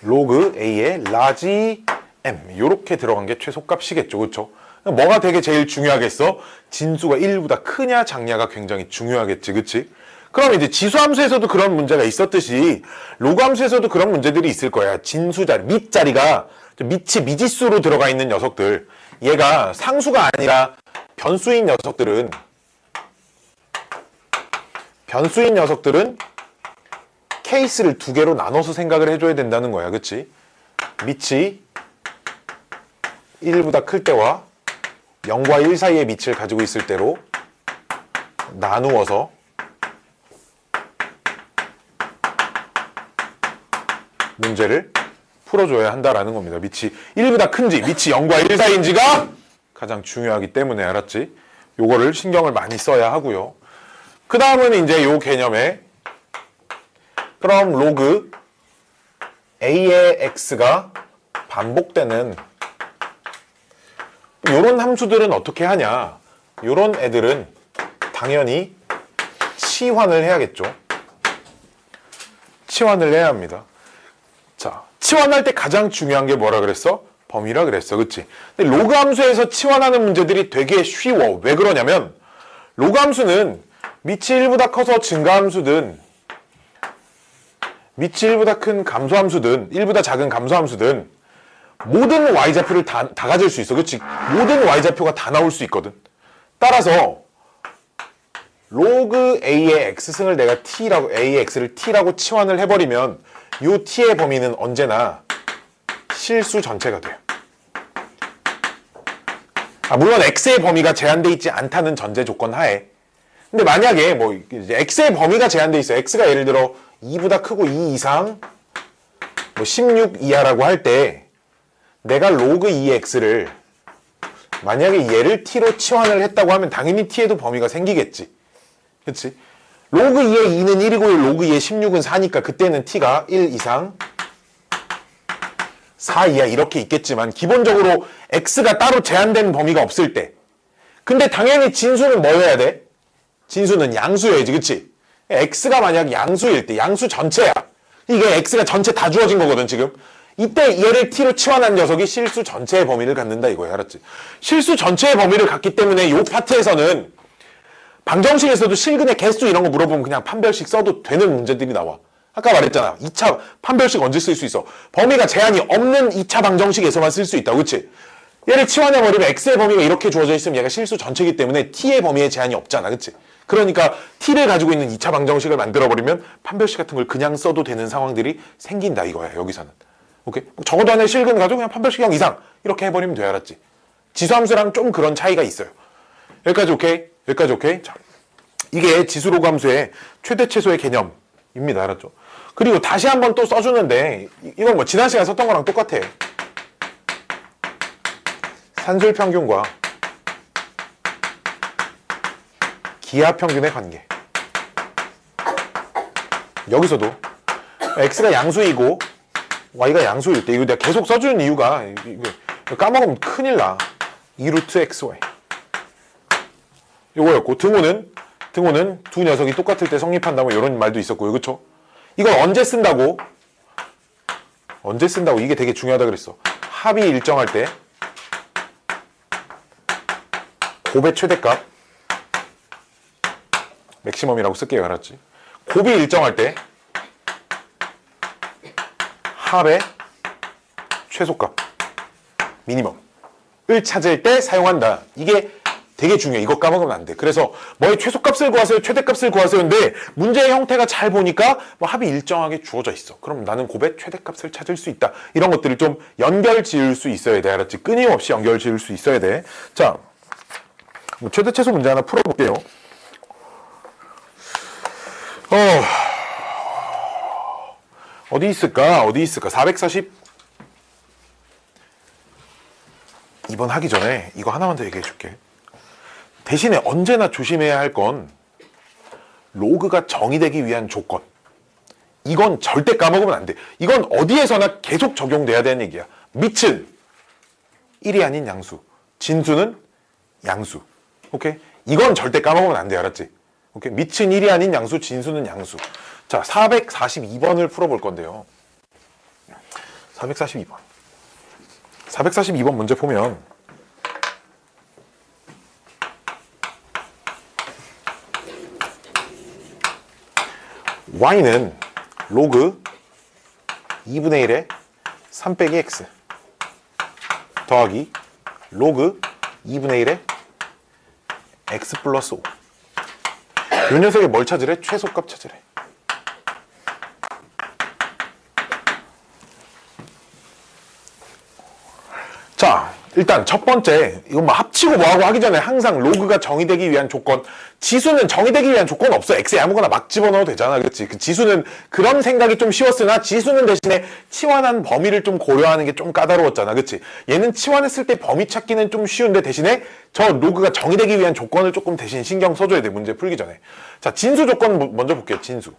로그 a의 라지 m 요렇게 들어간 게 최소값이겠죠, 그쵸? 뭐가 되게 제일 중요하겠어? 진수가 1보다 크냐 작냐가 굉장히 중요하겠지, 그치? 그럼 이제 지수함수에서도 그런 문제가 있었듯이 로그함수에서도 그런 문제들이 있을 거야. 진수자리, 밑자리가 밑이 미지수로 들어가 있는 녀석들, 얘가 상수가 아니라 변수인 녀석들은 케이스를 두 개로 나눠서 생각을 해줘야 된다는 거야, 그치? 밑이 1보다 클 때와 0과 1 사이의 밑을 가지고 있을 때로 나누어서 문제를 풀어줘야 한다라는 겁니다. 밑이 1보다 큰지 밑이 0과 1 사이인지가 가장 중요하기 때문에, 알았지? 요거를 신경을 많이 써야 하고요. 그 다음은 이제 요 개념에 그럼 로그 a의 x가 반복되는 요런 함수들은 어떻게 하냐? 요런 애들은 당연히 치환을 해야겠죠. 치환을 해야 합니다. 자, 치환할 때 가장 중요한 게 뭐라 그랬어? 범위라 그랬어, 그치? 근데 로그 함수에서 치환하는 문제들이 되게 쉬워. 왜 그러냐면 로그 함수는 밑이 1보다 커서 증가함수든 밑이 1보다 큰 감소함수든 1보다 작은 감소함수든 모든 y좌표를 다 가질 수 있어, 그치? 모든 y좌표가 다 나올 수 있거든. 따라서 로그 a의 x승을 내가 a의 x를 t라고 치환을 해버리면 요 t의 범위는 언제나 실수 전체가 돼요. 물론 x의 범위가 제한돼 있지 않다는 전제 조건 하에. 근데 만약에 뭐 이제 x의 범위가 제한돼 있어. x가 예를 들어 2보다 크고 2 이상 뭐 16 이하라고 할 때 내가 로그 2x를 만약에 얘를 t로 치환을 했다고 하면 당연히 t에도 범위가 생기겠지. 그치? 로그 2의 2는 1이고 로그 2의 16은 4니까 그때는 t가 1 이상 4 이하 이렇게 있겠지만 기본적으로 x가 따로 제한된 범위가 없을 때. 근데 당연히 진수는 뭐여야 돼? 진수는 양수여야지, 그치? x가 만약 양수일 때, 양수 전체야. 이게 x가 전체 다 주어진 거거든, 지금. 이때 얘를 t로 치환한 녀석이 실수 전체의 범위를 갖는다 이거야, 알았지? 실수 전체의 범위를 갖기 때문에 이 파트에서는 방정식에서도 실근의 개수 이런 거 물어보면 그냥 판별식 써도 되는 문제들이 나와. 아까 말했잖아. 2차 판별식 언제 쓸 수 있어? 범위가 제한이 없는 2차 방정식에서만 쓸 수 있다, 그치? 얘를 치환해버리면 x의 범위가 이렇게 주어져 있으면 얘가 실수 전체이기 때문에 t의 범위에 제한이 없잖아, 그치? 그러니까 t를 가지고 있는 2차 방정식을 만들어버리면 판별식 같은 걸 그냥 써도 되는 상황들이 생긴다 이거야, 여기서는. 오케이? 적어도 안에 실근 가지고 그냥 판별식 0 이상 이렇게 해버리면 돼, 알았지? 지수함수랑 좀 그런 차이가 있어요. 여기까지 오케이? 여기까지 오케이? 자, 이게 지수로그 함수의 최대 최소의 개념입니다, 알았죠? 그리고 다시 한번 또 써주는데 이건 뭐 지난 시간에 썼던 거랑 똑같아. 산술평균과 기하평균의 관계. 여기서도 x가 양수이고 y가 양수일 때 이거 내가 계속 써주는 이유가 이거 까먹으면 큰일 나. 2루트 xy 요거였고 등호는 두 녀석이 똑같을 때 성립한다 뭐 이런 말도 있었고요, 그쵸? 이걸 언제 쓴다고 이게 되게 중요하다 그랬어. 합이 일정할 때 곱의 최대값 맥시멈이라고 쓸게요, 알았지? 곱이 일정할 때 합의 최소값 미니멈을 찾을 때 사용한다. 이게 되게 중요해. 이거 까먹으면 안 돼. 그래서 뭐의 최소값을 구하세요, 최대값을 구하세요인데 문제의 형태가 잘 보니까 뭐 합이 일정하게 주어져 있어. 그럼 나는 곱의 최대값을 찾을 수 있다. 이런 것들을 좀 연결 지을 수 있어야 돼, 알았지? 끊임없이 연결 지을 수 있어야 돼. 자, 뭐 최대 최소 문제 하나 풀어볼게요. 어디 있을까? 440 2번 하기 전에 이거 하나만 더 얘기해 줄게. 대신에 언제나 조심해야 할 건 로그가 정의되기 위한 조건. 이건 절대 까먹으면 안 돼. 이건 어디에서나 계속 적용돼야 되는 얘기야. 밑은 1이 아닌 양수, 진수는 양수. 오케이? 이건 절대 까먹으면 안 돼. 알았지? 오케이? 밑은 1이 아닌 양수, 진수는 양수. 자, 442번을 풀어볼 건데요. 442번. 442번 문제 보면 y는 로그 2분의 1에 3 빼기 x 더하기 로그 2분의 1에 x 플러스 5. 이 녀석의 뭘 찾으래? 최소값 찾으래. 자, 일단 첫 번째, 이건 뭐 합치고 뭐하고 하기 전에 항상 로그가 정의되기 위한 조건. 지수는 정의되기 위한 조건 없어. x에 아무거나 막 집어넣어도 되잖아. 그렇지? 그 지수는 그런 생각이 좀 쉬웠으나 지수는 대신에 치환한 범위를 좀 고려하는 게 좀 까다로웠잖아. 그렇지? 얘는 치환했을 때 범위 찾기는 좀 쉬운데 대신에 저 로그가 정의되기 위한 조건을 조금 대신 신경 써줘야 돼. 문제 풀기 전에. 자, 진수 조건 먼저 볼게요. 진수.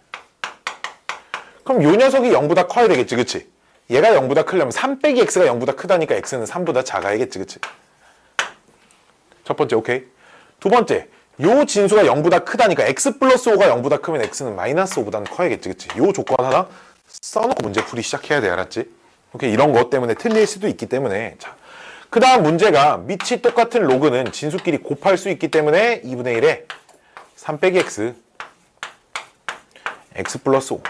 그럼 요 녀석이 0보다 커야 되겠지. 그렇지? 얘가 0보다 크려면 3 빼기 x가 0보다 크다니까 x는 3보다 작아야겠지. 그치? 첫 번째 오케이. 두 번째, 요 진수가 0보다 크다니까 x 플러스 5가 0보다 크면 x는 마이너스 5보다는 커야겠지. 그치? 요 조건 하나 써놓고 문제 풀이 시작해야 돼. 알았지? 오케이. 이런 것 때문에 틀릴 수도 있기 때문에. 자, 그 다음 문제가 밑이 똑같은 로그는 진수끼리 곱할 수 있기 때문에 2분의 1에 3 빼기 x 플러스 5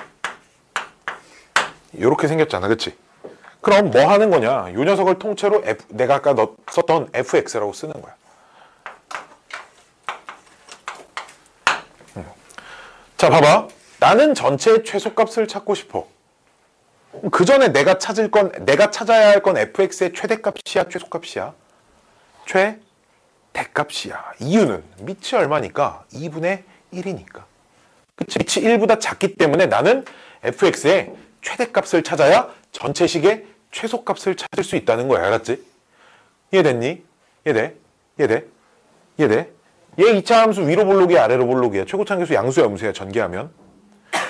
요렇게 생겼잖아. 그치? 그럼 뭐 하는 거냐? 요 녀석을 통째로 내가 아까 썼던 fx라고 쓰는 거야. 자, 봐봐. 나는 전체의 최소값을 찾고 싶어. 그 전에 내가 찾아야 할 건 fx의 최대값이야, 최소값이야? 최대값이야. 이유는 밑이 얼마니까? 2분의 1이니까. 그치? 밑이 1보다 작기 때문에 나는 fx의 최대값을 찾아야 전체식의 최소값을 찾을 수 있다는 거야. 알았지? 이해됐니? 이해돼? 이해돼? 이해돼? 얘 2차 함수 위로 볼록이야, 아래로 볼록이야? 최고차계수 양수야, 음수야? 전개하면?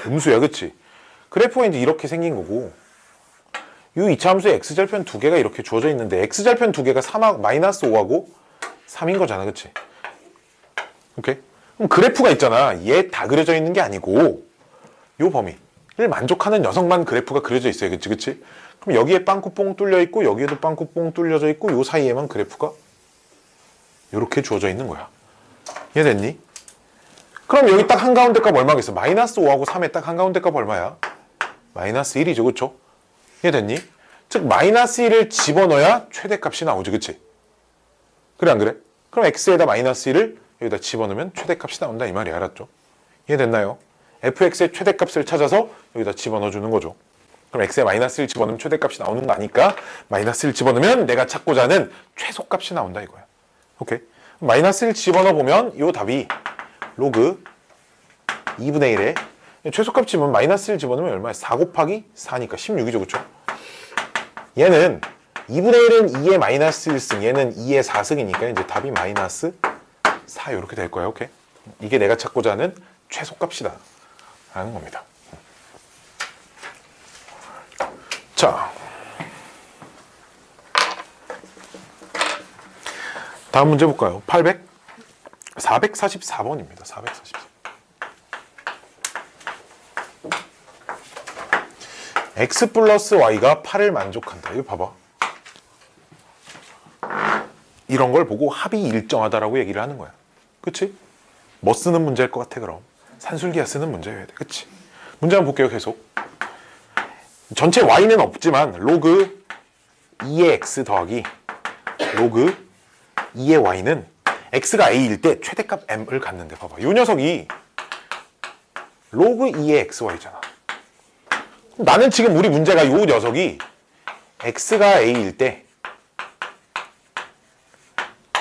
음수야, 그치? 그래프가 이제 이렇게 생긴 거고 이 2차 함수에 x절편 두 개가 이렇게 주어져 있는데 x절편 두 개가 3하고 마이너스 5하고 3인 거잖아. 그치? 오케이? 그럼 그래프가 있잖아. 얘 다 그려져 있는 게 아니고 요 범위 를 만족하는 녀석만 그래프가 그려져 있어요. 그치? 그치? 그럼 여기에 빵꾸 뽕 뚫려 있고 여기에도 빵꾸 뽕 뚫려져 있고 요 사이에만 그래프가 이렇게 주어져 있는 거야. 이해됐니? 그럼 여기 딱 한가운데 값 얼마겠어? 마이너스 5하고 3에 딱 한가운데 값 얼마야? 마이너스 1이죠. 그쵸? 이해됐니? 즉 마이너스 1을 집어넣어야 최대값이 나오죠. 그치? 그래 안 그래? 그럼 x에다 마이너스 1을 여기다 집어넣으면 최대값이 나온다 이 말이. 알았죠? 이해됐나요? fx의 최대값을 찾아서 여기다 집어넣어주는 거죠. 그럼 x에 마이너스 1 집어넣으면 최대값이 나오는 거 아니까 마이너스 1 집어넣으면 내가 찾고자 하는 최소값이 나온다 이거야. 오케이? 마이너스 1 집어넣어보면 이 답이 로그 2분의 1에 최소값 집으면 마이너스 1 집어넣으면 얼마야? 4 곱하기 4니까 16이죠. 그쵸? 얘는 2분의 1은 2의 마이너스 1승, 얘는 2의 4승이니까 이제 답이 마이너스 4 이렇게 될 거야. 오케이? 이게 내가 찾고자 하는 최소값이다 라는 겁니다. 자, 다음 문제 볼까요? 444번입니다. 444. x 플러스 y가 8을 만족한다. 이거 봐봐. 이런 걸 보고 합이 일정하다라고 얘기를 하는 거야. 그치? 뭐 쓰는 문제일 것 같아 그럼? 산술기야 쓰는 문제여야 돼. 그치? 문제 한번 볼게요. 계속. 전체 y는 없지만 로그 2의 x 더하기 로그 2의 y는 x가 a일 때 최대값 m을 갖는데 봐봐. 이 녀석이 로그 2의 xy잖아. 나는 지금 우리 문제가 이 녀석이 x가 a일 때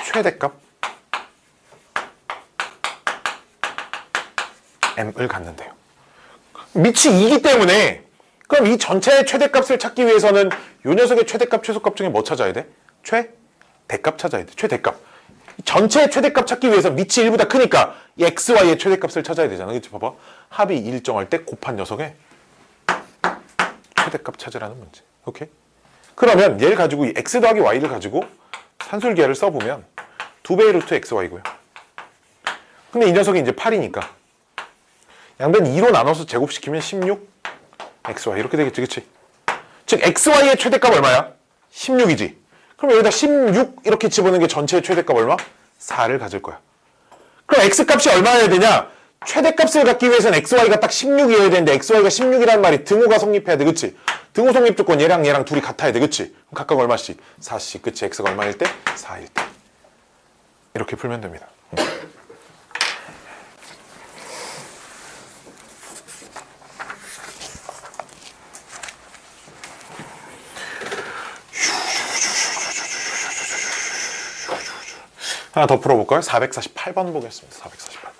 최대값 m을 갖는데요. 밑이 2이기 때문에 그럼 이 전체의 최대값을 찾기 위해서는 이 녀석의 최대값, 최소값 중에 뭐 찾아야 돼? 대값 찾아야 돼. 최대값. 전체의 최대값 찾기 위해서 밑이 1보다 크니까 이 xy의 최대값을 찾아야 되잖아. 그치? 봐봐. 합이 일정할 때 곱한 녀석의 최대값 찾으라는 문제. 오케이? 그러면 얘를 가지고 이 x 더하기 y를 가지고 산술기하를 써보면 2배의 루트 xy고요. 근데 이 녀석이 이제 8이니까 양변 2로 나눠서 제곱시키면 16 xy 이렇게 되겠지. 그치? 즉 xy의 최대값 얼마야? 16이지. 그럼 여기다 16 이렇게 집어넣는 게 전체의 최대값 얼마? 4를 가질 거야. 그럼 x값이 얼마여야 되냐? 최대값을 갖기 위해서는 xy가 딱 16이어야 되는데 xy가 16이란 말이 등호가 성립해야 돼. 그치? 등호 성립 조건 얘랑 둘이 같아야 돼. 그치? 그럼 각각 얼마씩? 4씩. 그치? x가 얼마일 때? 4일 때. 이렇게 풀면 됩니다. 하나 더 풀어볼까요? 448번 보겠습니다. 448번.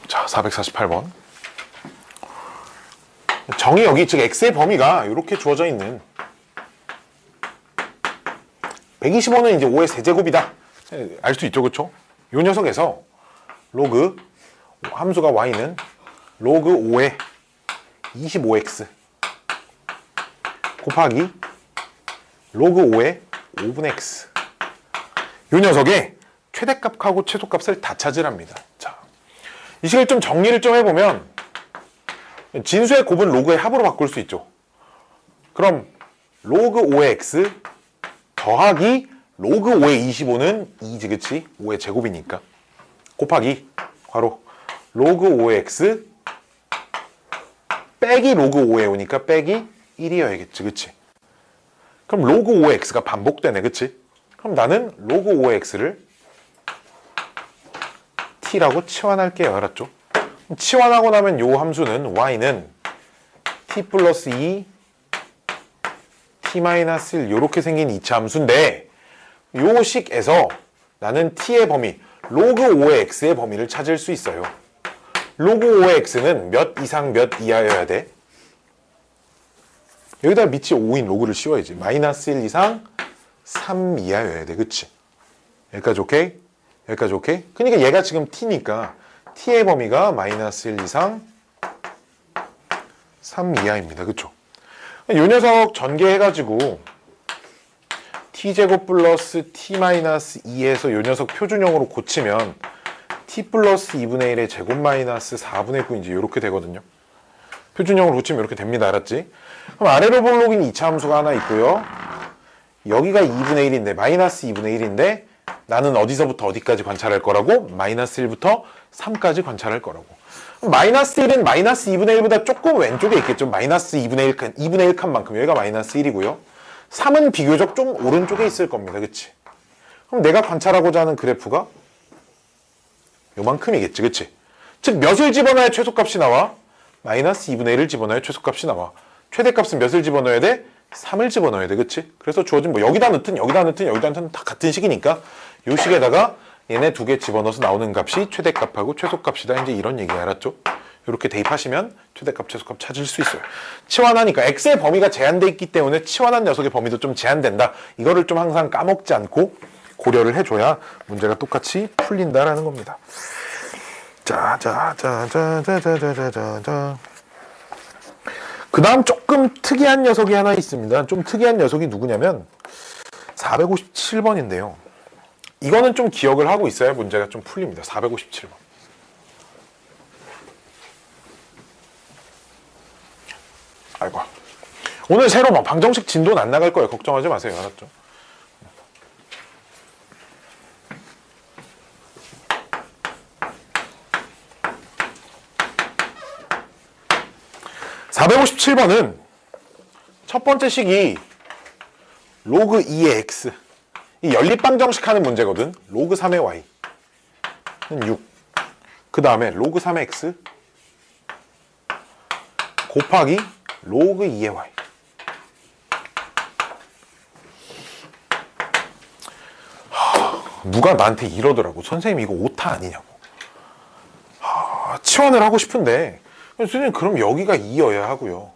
자, 448번. 정의 여기, 즉 x의 범위가 이렇게 주어져 있는 125는 이제 5의 세제곱이다. 알 수 있죠, 그쵸? 이 녀석에서 로그 함수가 y는 로그 5의 25x 곱하기 로그 5의 5분의 x 이 녀석의 최대값하고 최소값을 다 찾으랍니다. 자, 이 식을 좀 정리를 좀 해보면 진수의 곱은 로그의 합으로 바꿀 수 있죠. 그럼 로그 5의 x 더하기 로그 5의 25는 2지, 그치? 5의 제곱이니까 곱하기 괄호 로그 5의 x 빼기 로그 5에 오니까 빼기 1이어야겠지. 그치? 그럼 로그 5의 x가 반복되네. 그치? 그럼 나는 로그 5의 x를 t라고 치환할게요. 알았죠? 치환하고 나면 요 함수는 y는 t 플러스 2 t 마이너스 1 요렇게 생긴 이차 함수인데 요 식에서 나는 t의 범위 로그 5의 x의 범위를 찾을 수 있어요. 로그 5의 x는 몇 이상 몇 이하여야 돼? 여기다 밑이 5인 로그를 씌워야지. 마이너스 1 이상 3 이하여야 돼. 그치? 여기까지 오케이? 여기까지 오케이? 그러니까 얘가 지금 t니까 t의 범위가 마이너스 1 이상 3 이하입니다. 그쵸? 이 녀석 전개해가지고 t제곱 플러스 t 마이너스 2에서 이 녀석 표준형으로 고치면 t 플러스 2분의 1의 제곱 마이너스 4분의 9 이제 이렇게 되거든요. 표준형으로 고치면 이렇게 됩니다. 알았지? 그럼 아래로 볼록인 2차 함수가 하나 있고요. 여기가 2분의 1인데 마이너스 2분의 1인데 나는 어디서부터 어디까지 관찰할 거라고? 마이너스 1부터 3까지 관찰할 거라고. 마이너스 1은 마이너스 2분의 1보다 조금 왼쪽에 있겠죠. 마이너스 2분의 1 칸, 2분의 1 칸만큼 여기가 마이너스 1이고요. 3은 비교적 좀 오른쪽에 있을 겁니다. 그치? 그럼 내가 관찰하고자 하는 그래프가 요만큼이겠지. 그치? 즉 몇을 집어넣어야 최소값이 나와? 마이너스 2분의 1을 집어넣어야 최소값이 나와. 최대값은 몇을 집어넣어야 돼? 3을 집어넣어야 돼. 그치? 그래서 주어진 뭐 여기다 넣든 여기다 넣든 여기다 넣든 다 같은 식이니까 요 식에다가 얘네 두 개 집어넣어서 나오는 값이 최대값하고 최소값이다. 이제 이런 얘기 알았죠? 이렇게 대입하시면 최대값, 최소값 찾을 수 있어요. 치환하니까 x의 범위가 제한돼 있기 때문에 치환한 녀석의 범위도 좀 제한된다. 이거를 좀 항상 까먹지 않고 고려를 해줘야 문제가 똑같이 풀린다라는 겁니다. 그 다음 조금 특이한 녀석이 하나 있습니다. 좀 특이한 녀석이 누구냐면 457번인데요. 이거는 좀 기억을 하고 있어야 문제가 좀 풀립니다. 457번. 아이고. 오늘 새로 막 방정식 진도는 안 나갈 거예요. 걱정하지 마세요. 알았죠? (457번은) 첫 번째 식이 로그 2의 x 이 연립방정식 하는 문제거든. 로그 3의 y는 6. 그 다음에 로그 3의 x 곱하기 로그 2의 y. 누가 나한테 이러더라고. 선생님 이거 오타 아니냐고. 치환을 하고 싶은데 선생님 그럼 여기가 2여야 하고요.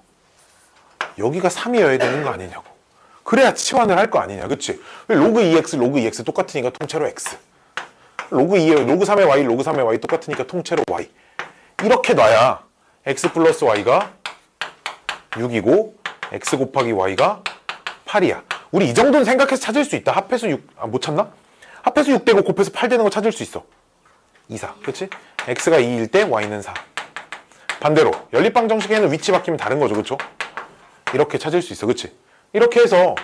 여기가 3이어야 되는 거 아니냐고. 그래야 치환을 할 거 아니냐. 그치? 로그 2x, 로그 2x 똑같으니까 통째로 x. 로그 2에, 로그 3의 y, 로그 3의 y 똑같으니까 통째로 y. 이렇게 놔야 x 플러스 y가 6이고 x 곱하기 y가 8이야. 우리 이 정도는 생각해서 찾을 수 있다. 합해서 6, 못 찾나? 합해서 6 되고 곱해서 8 되는 거 찾을 수 있어. 2, 4. 그치? x가 2일 때 y는 4. 반대로 연립방 정식에는 위치 바뀌면 다른 거죠. 그쵸? 이렇게 찾을 수 있어. 그치? 이렇게 해서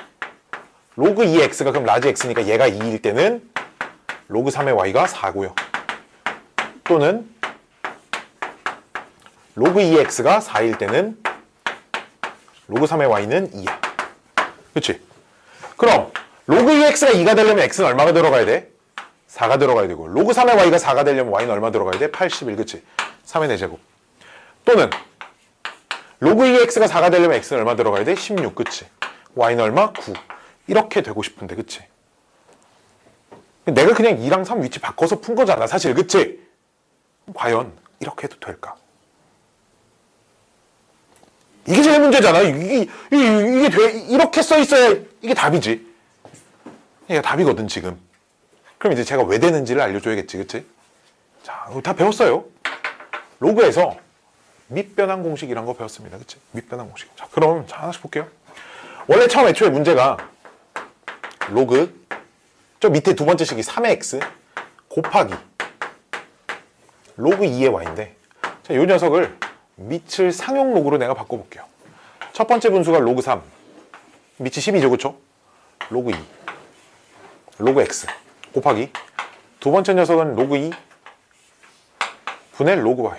로그 2x가 그럼 라지 x니까 얘가 2일 때는 로그 3의 y가 4고요. 또는 로그 2x가 4일 때는 로그 3의 y는 2야. 그치? 그럼 로그 2x가 2가 되려면 x는 얼마가 들어가야 돼? 4가 들어가야 되고 로그 3의 y가 4가 되려면 y는 얼마 들어가야 돼? 81. 그치? 3의 4제곱. 또는 로그 2x가 4가 되려면 x는 얼마 들어가야 돼? 16. 그치? y는 얼마? 9. 이렇게 되고 싶은데 그치? 내가 그냥 2랑 3 위치 바꿔서 푼 거잖아 사실. 그치? 과연 이렇게 해도 될까? 이게 제일 문제잖아. 이게 이렇게 써 있어야 이게 답이지. 이게 답이거든 지금. 그럼 이제 제가 왜 되는지를 알려줘야겠지. 그치? 자, 다 배웠어요. 로그에서 밑변환 공식이란 거 배웠습니다. 그치? 밑변환 공식. 자, 그럼 자, 하나씩 볼게요. 원래 처음 애초에 문제가 로그 저 밑에 두 번째 식이 3의 x 곱하기 로그 2의 y인데 자, 이 녀석을 밑을 상용 로그로 내가 바꿔볼게요. 첫 번째 분수가 로그 3 밑이 12죠. 그쵸? 로그 2 로그 x 곱하기 두 번째 녀석은 로그 2 분의 로그 y.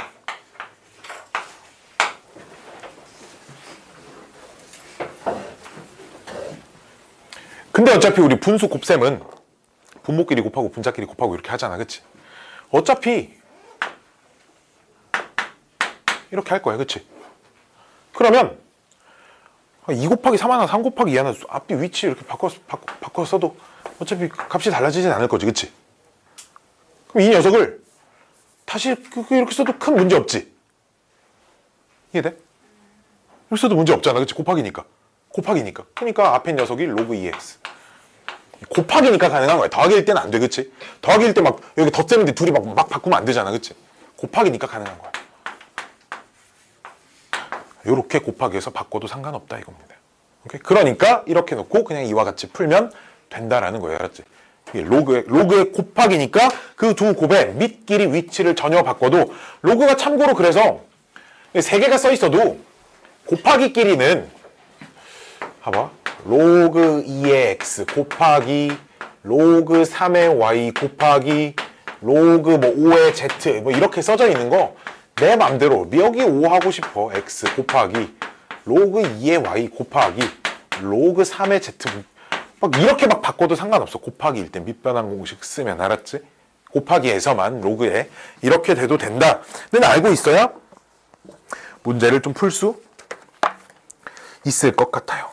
근데 어차피 우리 분수 곱셈은 분모끼리 곱하고 분자끼리 곱하고 이렇게 하잖아. 그치? 어차피 이렇게 할 거야. 그치? 그러면 2 곱하기 3 하나 3 곱하기 2 하나 앞뒤 위치 이렇게 바꿔서도 어차피 값이 달라지진 않을 거지. 그치? 그럼 이 녀석을 다시 이렇게 써도 큰 문제 없지? 이해돼? 이렇게 써도 문제 없잖아. 그치? 곱하기니까. 그러니까 앞에 녀석이 로그 2x. 곱하기니까 가능한 거야. 더하기일 때는 안 돼. 그치? 더하기일 때 막 여기 덧셈인데 둘이 막 바꾸면 안 되잖아. 그치? 곱하기니까 가능한 거야. 요렇게 곱하기해서 바꿔도 상관없다 이겁니다. 오케이? 그러니까 이렇게 놓고 그냥 이와 같이 풀면 된다라는 거예요. 알았지? 이게 로그의 곱하기니까 그 두 곱의 밑끼리 위치를 전혀 바꿔도 로그가 참고로 그래서 세 개가 써 있어도 곱하기끼리는 봐봐. 로그 2의 x 곱하기 로그 3의 y 곱하기 로그 뭐 5의 z 뭐 이렇게 써져 있는 거 내 맘대로 여기 5 하고 싶어. x 곱하기 로그 2의 y 곱하기 로그 3의 z 막 이렇게 막 바꿔도 상관없어. 곱하기일 때 밑변환 공식 쓰면. 알았지? 곱하기에서만 로그에 이렇게 돼도 된다. 는 알고 있어야 문제를 좀 풀 수 있을 것 같아요.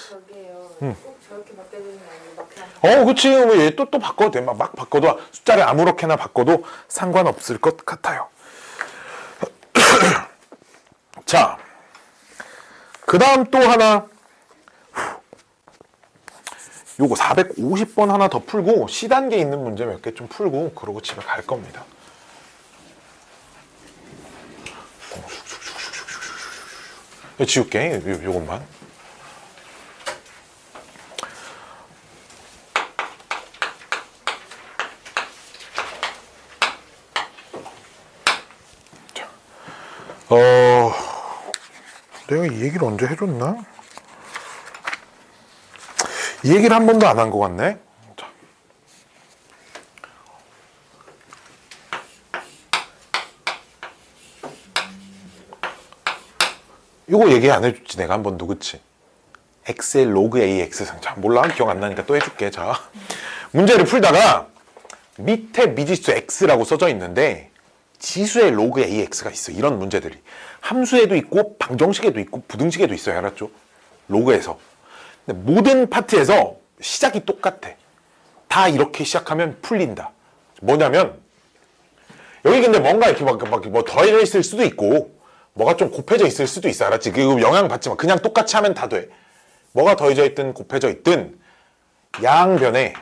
저게요. 꼭 저렇게 바뀌어야 되는 게 아니고 막 그냥 그치. 얘 또 바꿔도 돼. 막 바꿔도 숫자를 아무렇게나 바꿔도 상관없을 것 같아요. 자, 그 다음 또 하나. 요거 450번 하나 더 풀고 C단계 있는 문제 몇 개 좀 풀고 그러고 집에 갈 겁니다. 지울게. 요것만. 자, 내가 이 얘기를 언제 해줬나? 이 얘기를 한 번도 안 한 것 같네. 자. 이거 얘기 안 해줬지 내가 한 번도. 그치? x의 로그 ax상. 자, 몰라. 기억 안 나니까 또 해줄게. 자, 문제를 풀다가 밑에 미지수 x라고 써져 있는데 지수의 로그 ax가 있어. 이런 문제들이 함수에도 있고 방정식에도 있고 부등식에도 있어요. 알았죠? 로그에서. 근데 모든 파트에서 시작이 똑같아. 다 이렇게 시작하면 풀린다. 뭐냐면 여기 근데 뭔가 이렇게 뭐 더해져 있을 수도 있고 뭐가 좀 곱해져 있을 수도 있어. 알았지? 그 영향 받지 마. 그냥 똑같이 하면 다 돼. 뭐가 더해져 있든 곱해져 있든 양변에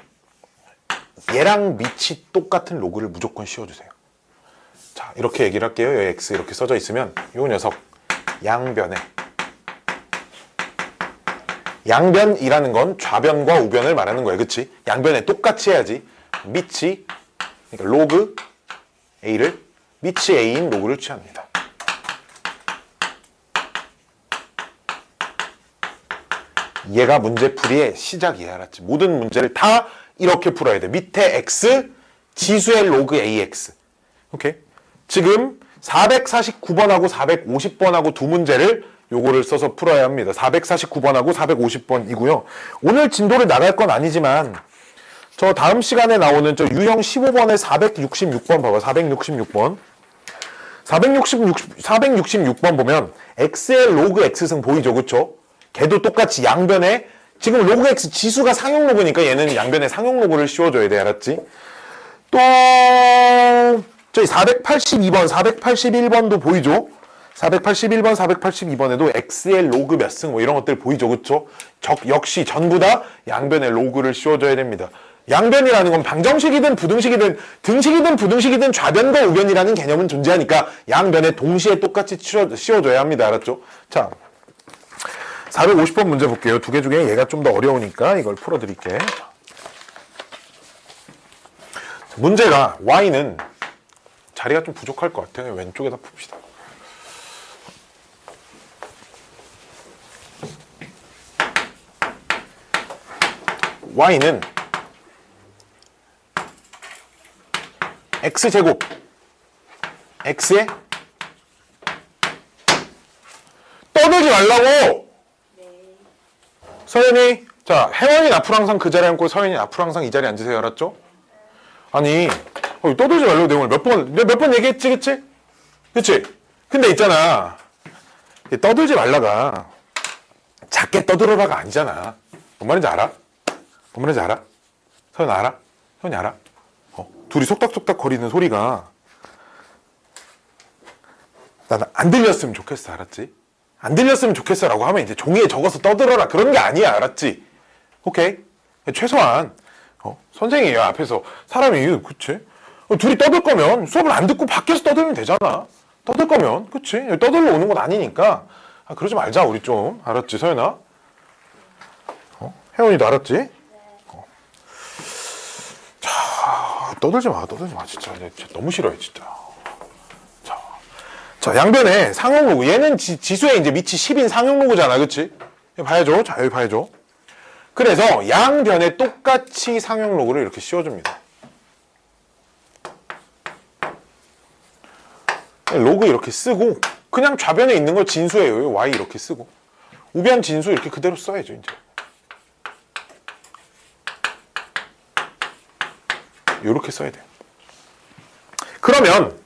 얘랑 밑이 똑같은 로그를 무조건 씌워주세요. 자, 이렇게 얘기를 할게요. 여기 x 이렇게 써져 있으면 요 녀석 양변이라는 건 좌변과 우변을 말하는 거예요. 그치? 양변에 똑같이 해야지. 밑이 그러니까 로그 a를 밑이 a인 로그를 취합니다. 얘가 문제풀이의 시작이야. 알았지? 모든 문제를 다 이렇게 풀어야 돼. 밑에 x, 지수의 로그 ax. 오케이? 지금 449번하고 450번하고 두 문제를 요거를 써서 풀어야 합니다. 449번하고 450번이고요. 오늘 진도를 나갈 건 아니지만 저 다음 시간에 나오는 저 유형 15번에 466번 봐봐. 466번. 466번 보면 x의 로그 x승 보이죠? 그쵸? 걔도 똑같이 양변에 지금 로그 x 지수가 상용 로그니까 얘는 양변에 상용 로그를 씌워줘야 돼. 알았지? 또 저희 482번, 481번도 보이죠? 481번, 482번에도 x의 로그 몇 승 뭐 이런 것들 보이죠? 그쵸? 역시 전부 다 양변에 로그를 씌워줘야 됩니다. 양변이라는 건 방정식이든 부등식이든 등식이든 부등식이든 좌변과 우변이라는 개념은 존재하니까 양변에 동시에 똑같이 씌워줘야 합니다. 알았죠? 자, 450번 문제 볼게요. 두 개 중에 얘가 좀 더 어려우니까 이걸 풀어드릴게. 문제가 y는 자리가 좀 부족할 것 같아요. 왼쪽에다 풉시다. y는 x제곱 x에 떠들지 말라고! 서연이, 자, 혜원이 앞으로 항상 그 자리에 앉고 서연이 앞으로 항상 이 자리에 앉으세요. 알았죠? 아니, 떠들지 말라고 내가 오늘 몇 번 얘기했지, 그치? 그치? 근데 있잖아. 떠들지 말라가 작게 떠들어라가 아니잖아. 뭔 말인지 알아? 뭔 말인지 알아? 서연 알아? 서연이 알아? 둘이 속닥속닥 거리는 소리가 나는 안 들렸으면 좋겠어. 알았지? 안 들렸으면 좋겠어 라고 하면 이제 종이에 적어서 떠들어라 그런 게 아니야. 알았지? 오케이? 최소한 선생님이 앞에서 사람이 그치? 둘이 떠들 거면 수업을 안 듣고 밖에서 떠들면 되잖아. 떠들 거면 그치? 떠들러 오는 건 아니니까 그러지 말자 우리 좀. 알았지 서연아? 혜원이도 알았지? 자, 떠들지 마 진짜. 너무 싫어해 진짜. 자, 양변에 상용 로그. 얘는 지수의 이제 밑이 10인 상용 로그잖아. 그치? 여기 봐야죠. 자, 여기 봐야죠. 그래서 양변에 똑같이 상용 로그를 이렇게 씌워줍니다. 로그 이렇게 쓰고, 그냥 좌변에 있는 거 진수예요. y 이렇게 쓰고. 우변 진수 이렇게 그대로 써야죠, 이제. 이렇게 써야 돼요. 그러면,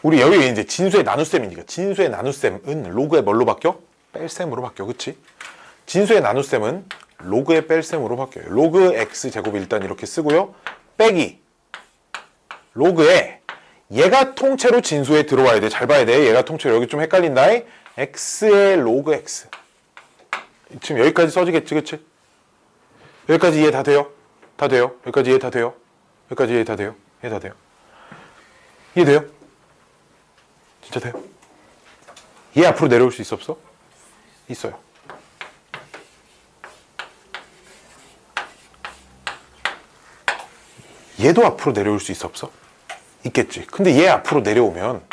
우리 여기 이제 진수의 나눗셈이니까 진수의 나눗셈은 로그의 뭘로 바뀌어? 뺄셈으로 바뀌어. 그치? 진수의 나눗셈은 로그의 뺄셈으로 바뀌어요. 로그 x제곱 일단 이렇게 쓰고요. 빼기 로그에 얘가 통째로 진수에 들어와야 돼. 잘 봐야 돼. 얘가 통째로. 여기 좀 헷갈린다. x의 로그 x. 지금 여기까지 써지겠지. 그치? 여기까지 이해 다 돼요? 다 돼요? 여기까지 이해 다 돼요? 여기까지 이해 다 돼요? 이해 다 돼요? 이해돼요? 진짜 돼요? 얘 앞으로 내려올 수 있어 없어? 있어요. 얘도 앞으로 내려올 수 있어 없어? 있겠지. 근데 얘 앞으로 내려오면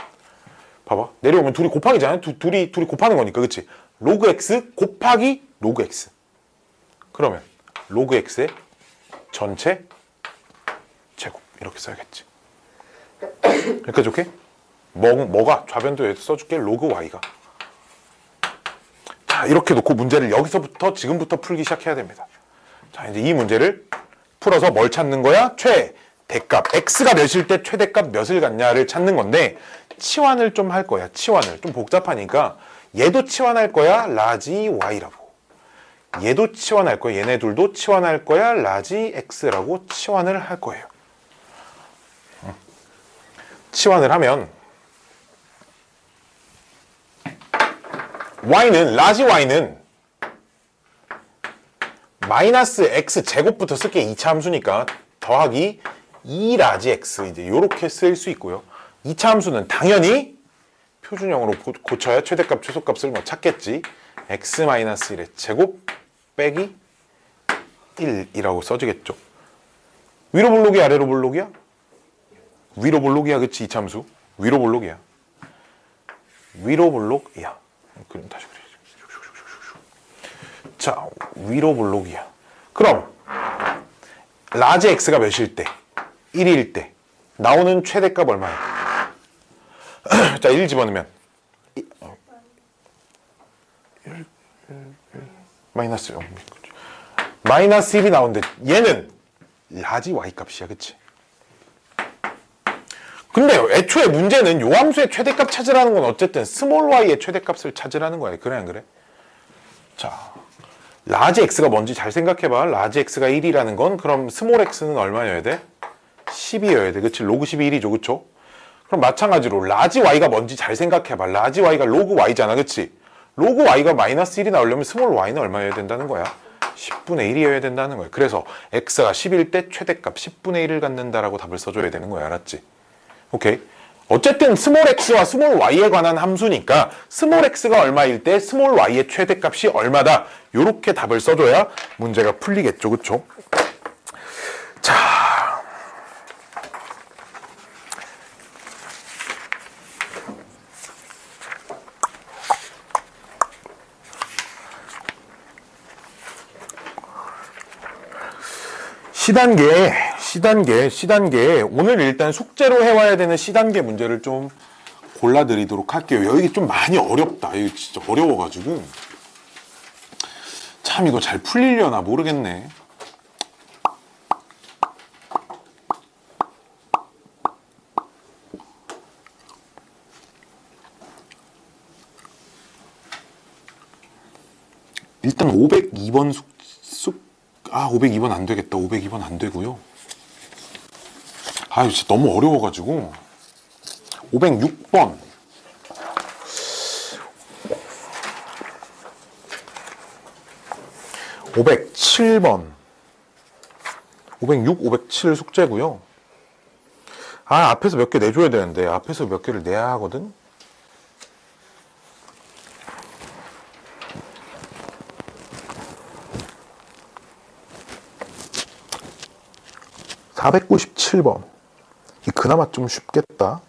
봐봐. 내려오면 둘이 곱하기잖아요. 둘이 곱하는 거니까. 그치? 로그 x 곱하기 로그 x. 그러면 로그 x의 전체 제곱 이렇게 써야겠지. 여기까지 오케이? 뭐가? 좌변도 여기서 써줄게. 로그 y가. 자, 이렇게 놓고 문제를 여기서부터 지금부터 풀기 시작해야 됩니다. 자, 이제 이 문제를 풀어서 뭘 찾는 거야? 최대값. x가 몇일 때 최대값 몇을 갖냐를 찾는 건데 치환을 좀 할 거야. 치환을. 좀 복잡하니까 얘도 치환할 거야. 라지 y라고. 얘도 치환할 거야. 얘네 둘도 치환할 거야. 라지 x라고 치환을 할 거예요. 치환을 하면 라지 y는 마이너스 x 제곱부터 쓸게 2차 함수니까 더하기 2 라지 x 이제 요렇게 쓸 수 있고요. 2차 함수는 당연히 표준형으로 고쳐야 최대값 최소값을 뭐 찾겠지. x 마이너스 1의 제곱 빼기 1이라고 써지겠죠. 위로 볼록이야 아래로 볼록이야? 위로 볼록이야 그치 2차 함수? 위로 볼록이야. 위로 볼록이야. 그럼 다시 그래. 자, 위로 볼록이야. 그럼 라지 x가 몇일 때? 1일 때 나오는 최대값 얼마야? 자, 1 집어넣으면 마이너스 0. 마이너스 1이 나오는데 얘는 라지 y 값이야. 그치? 근데 애초에 문제는 요 함수의 최대값 찾으라는 건 어쨌든 스몰 y의 최대값을 찾으라는 거야. 그래 안 그래? 자, 라지 x가 뭔지 잘 생각해봐. 라지 x가 1이라는 건 그럼 스몰 x는 얼마여야 돼? 10이어야 돼. 그치? 로그 10이 1이죠. 그쵸? 그럼 마찬가지로 라지 y가 뭔지 잘 생각해봐. 라지 y가 로그 y잖아. 그치? 로그 y가 마이너스 1이 나오려면 스몰 y는 얼마여야 된다는 거야? 10분의 1이어야 된다는 거야. 그래서 x가 10일 때 최대값 10분의 1을 갖는다라고 답을 써줘야 되는 거야. 알았지? 오케이? 어쨌든 스몰 x와 스몰 y에 관한 함수니까 스몰 x가 얼마일 때 스몰 y의 최대값이 얼마다 요렇게 답을 써줘야 문제가 풀리겠죠. 그쵸? 자, C단계 오늘 일단 숙제로 해와야 되는 C단계 문제를 좀 골라드리도록 할게요. 여기 좀 많이 어렵다. 이거 진짜 어려워가지고 참 이거 잘 풀리려나 모르겠네. 일단 502번 502번 안 되겠다. 502번 안 되고요. 아, 진짜 너무 어려워가지고 506번 507번 506, 507 숙제고요. 아, 앞에서 몇 개 내줘야 되는데 앞에서 몇 개를 내야 하거든. (497번) 이 그나마 좀 쉽겠다.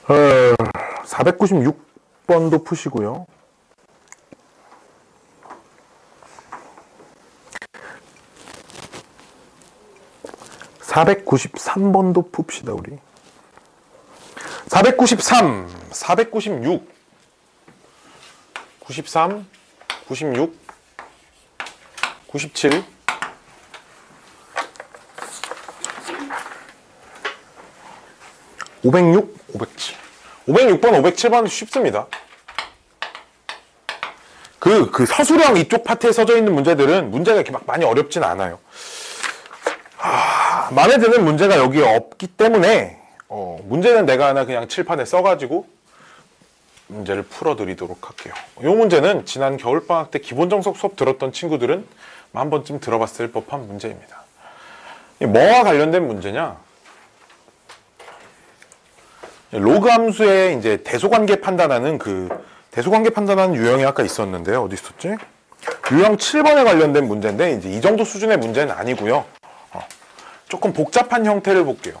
어, 496번도 푸시고요. 493번도 풉시다, 우리. 493, 496, 93, 96, 97, 506, 507. 506번, 507번 쉽습니다. 그 서술형 이쪽 파트에 써져 있는 문제들은 문제가 이렇게 막 많이 어렵진 않아요. 마음에 드는 문제가 여기 없기 때문에 문제는 내가 하나 그냥 칠판에 써가지고 문제를 풀어드리도록 할게요. 이 문제는 지난 겨울방학 때 기본정석 수업 들었던 친구들은 한 번쯤 들어봤을 법한 문제입니다. 뭐와 관련된 문제냐? 로그 함수의 이제 대소관계 판단하는 대소관계 판단하는 유형이 아까 있었는데요. 어디 있었지? 유형 7번에 관련된 문제인데 이제 이 정도 수준의 문제는 아니고요. 조금 복잡한 형태를 볼게요.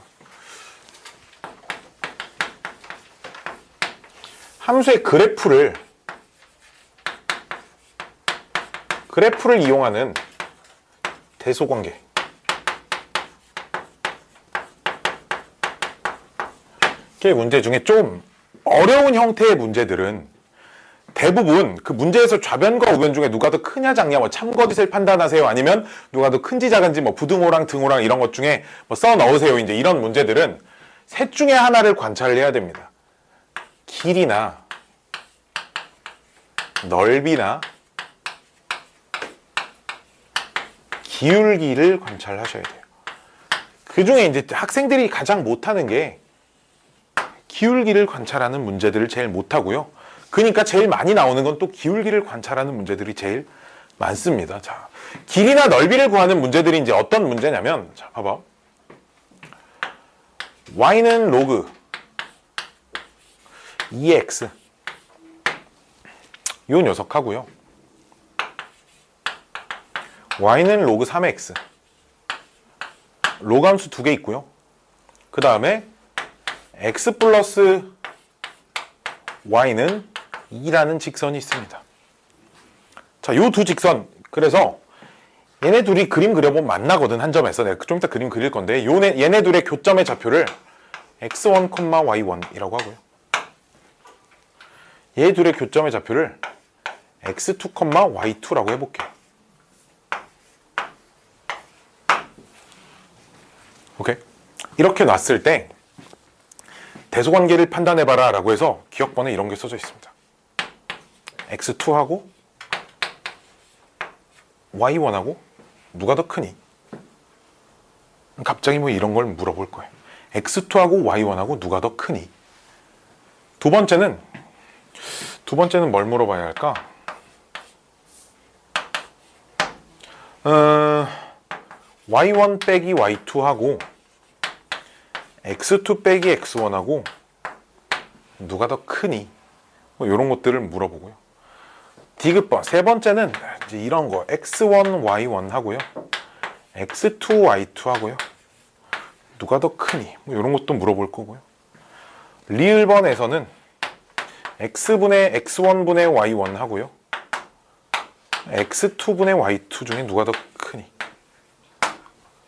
함수의 그래프를 이용하는 대소관계. 그 문제 중에 좀 어려운 형태의 문제들은 대부분 그 문제에서 좌변과 우변 중에 누가 더 크냐 작냐 뭐 참거짓을 판단하세요 아니면 누가 더 큰지 작은지 뭐 부등호랑 등호랑 이런 것 중에 뭐 써 넣으세요 이제 이런 문제들은 셋 중에 하나를 관찰을 해야 됩니다. 길이나 넓이나 기울기를 관찰하셔야 돼요. 그 중에 이제 학생들이 가장 못하는 게 기울기를 관찰하는 문제들을 제일 못하고요. 그러니까 제일 많이 나오는 건 또 기울기를 관찰하는 문제들이 제일 많습니다. 자, 길이나 넓이를 구하는 문제들이 이제 어떤 문제냐면, 자, 봐봐. y는 로그 2x 요 녀석하고요. y는 로그 3x 로그함수 두 개 있고요. 그 다음에 x 플러스 y는 2라는 직선이 있습니다. 자, 요 두 직선, 그래서 얘네 둘이 그림 그려보면 만나거든. 한 점에서. 내가 좀 이따 그림 그릴 건데 얘네 둘의 교점의 좌표를 x1, y1이라고 하고요. 얘 둘의 교점의 좌표를 x2, y2라고 해볼게요. 오케이? 이렇게 놨을 때 대소관계를 판단해봐라 라고 해서 기억번에 이런 게 써져 있습니다. x2하고 y1하고 누가 더 크니? 갑자기 뭐 이런 걸 물어볼 거예요. x2하고 y1하고 누가 더 크니? 두 번째는 뭘 물어봐야 할까? y1 빼기 y2하고 x2 빼기 x1하고 누가 더 크니? 뭐 이런 것들을 물어보고요. 디귿번 세 번째는 이제 이런 거 x1 y1 하고요. x2 y2 하고요. 누가 더 크니? 뭐 이런 것도 물어볼 거고요. 리을번에서는 x분의 x1분의 y1 하고요. x2분의 y2 중에 누가 더 크니?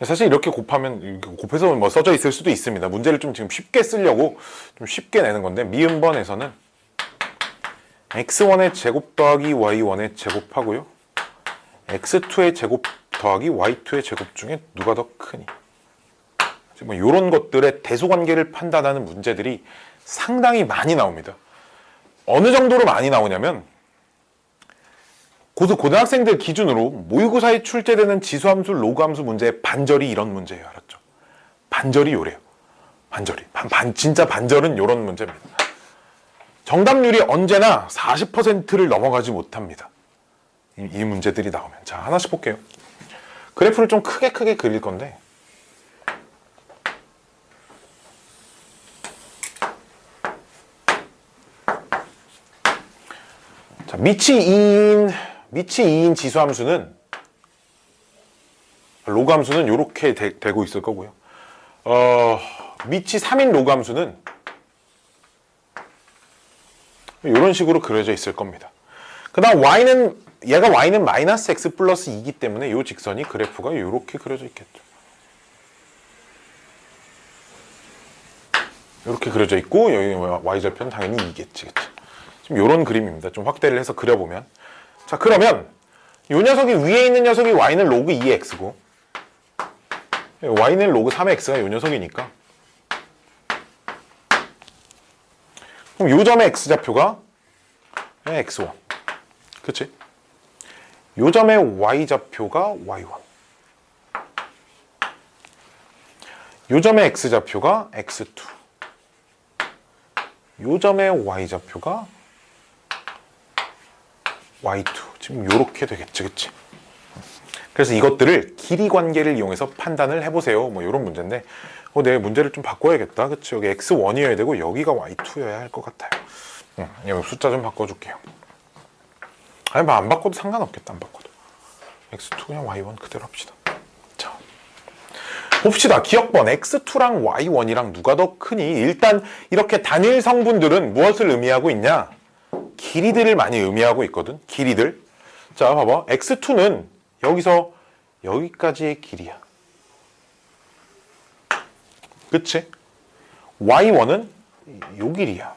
사실 이렇게 곱해서 뭐 써져 있을 수도 있습니다. 문제를 좀 지금 쉽게 쓰려고 좀 쉽게 내는 건데, 미음번에서는 x1의 제곱 더하기 y1의 제곱하고요. x2의 제곱 더하기 y2의 제곱 중에 누가 더 크니? 뭐 이런 것들의 대소관계를 판단하는 문제들이 상당히 많이 나옵니다. 어느 정도로 많이 나오냐면 고등학생들 기준으로 모의고사에 출제되는 지수함수, 로그함수 문제의 반절이 이런 문제예요. 알았죠? 반절이 요래요. 반절이. 진짜 반절은 요런 문제입니다. 정답률이 언제나 40%를 넘어가지 못합니다. 이 문제들이 나오면. 자, 하나씩 볼게요. 그래프를 좀 크게 그릴 건데, 자, 밑이 2인 지수함수는, 로그함수는 이렇게 되고 있을 거고요. 밑이 3인 로그함수는 이런 식으로 그려져 있을 겁니다. 그 다음 얘가 y는 마이너스 x 플러스 2이기 때문에 이 직선이 그래프가 이렇게 그려져 있겠죠. 이렇게 그려져 있고 여기 y절편 당연히 2겠지. 그치? 지금 이런 그림입니다. 좀 확대를 해서 그려보면. 자, 그러면 이 녀석이 위에 있는 녀석이 y는 로그 2x고 y는 로그 3x가 이 녀석이니까, 그럼 요 점의 x좌표가 x1. 그치? 요 점의 y좌표가 y1. 요 점의 x좌표가 x2. 요 점의 y좌표가 y2. 지금 요렇게 되겠지, 그치? 그래서 이것들을 길이 관계를 이용해서 판단을 해보세요. 뭐 요런 문제인데, 내가 문제를 좀 바꿔야겠다. 그치? 여기 x1이어야 되고 여기가 y2여야 할 것 같아요. 여기 숫자 좀 바꿔줄게요. 아니, 뭐 안 바꿔도 상관없겠다. 안 바꿔도 x2 그냥 y1 그대로 합시다. 자, 봅시다. 기억번 x2랑 y1이랑 누가 더 크니? 일단 이렇게 단일 성분들은 무엇을 의미하고 있냐? 길이들을 많이 의미하고 있거든. 길이들. 자, 봐봐. x2는 여기서 여기까지의 길이야. 그치? y1은 요 길이야.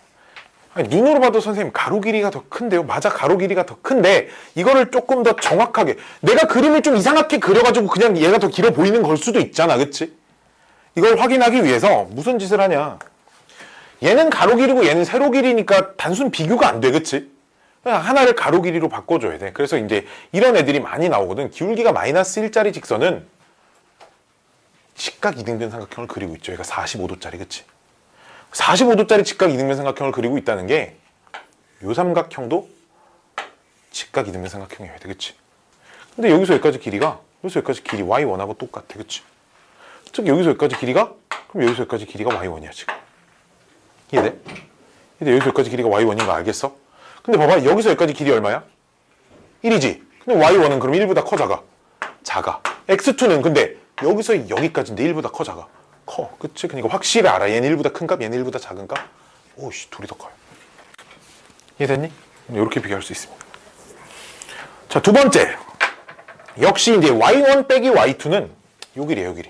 아니, 눈으로 봐도 선생님 가로 길이가 더 큰데요. 맞아, 가로 길이가 더 큰데 이거를 조금 더 정확하게, 내가 그림을 좀 이상하게 그려가지고 그냥 얘가 더 길어 보이는 걸 수도 있잖아, 그치? 이걸 확인하기 위해서 무슨 짓을 하냐, 얘는 가로 길이고 얘는 세로 길이니까 단순 비교가 안 돼, 그치? 그냥 하나를 가로 길이로 바꿔줘야 돼. 그래서 이제 이런 애들이 많이 나오거든. 기울기가 마이너스 1짜리 직선은 직각 이등변 삼각형을 그리고 있죠. 얘가 45도짜리, 그치? 45도짜리 직각 이등변 삼각형을 그리고 있다는 게 요 삼각형도 직각 이등변 삼각형이어야 돼, 그치? 근데 여기서 여기까지 길이가, 여기서 여기까지 길이 y1하고 똑같아, 그치? 즉 여기서 여기까지 길이가, 그럼 여기서 여기까지 길이가 y1이야 지금. 이해돼? 근데 여기서 여기까지 길이가 y1인 거 알겠어? 근데 봐봐, 여기서 여기까지 길이 얼마야? 1이지? 근데 y1은 그럼 1보다 커, 작아? 작아. x2는 근데 여기서 여기까지인데 1보다 커, 작아? 커. 그치? 그러니까 확실히 알아. 얘는 1보다 큰 값, 얘는 1보다 작은 값. 오씨, 둘이 더 커요. 이해됐니? 이렇게 비교할 수 있습니다. 자, 두 번째. 역시 이제 y1 빼기 y2는 요 길이에요, 요 길이.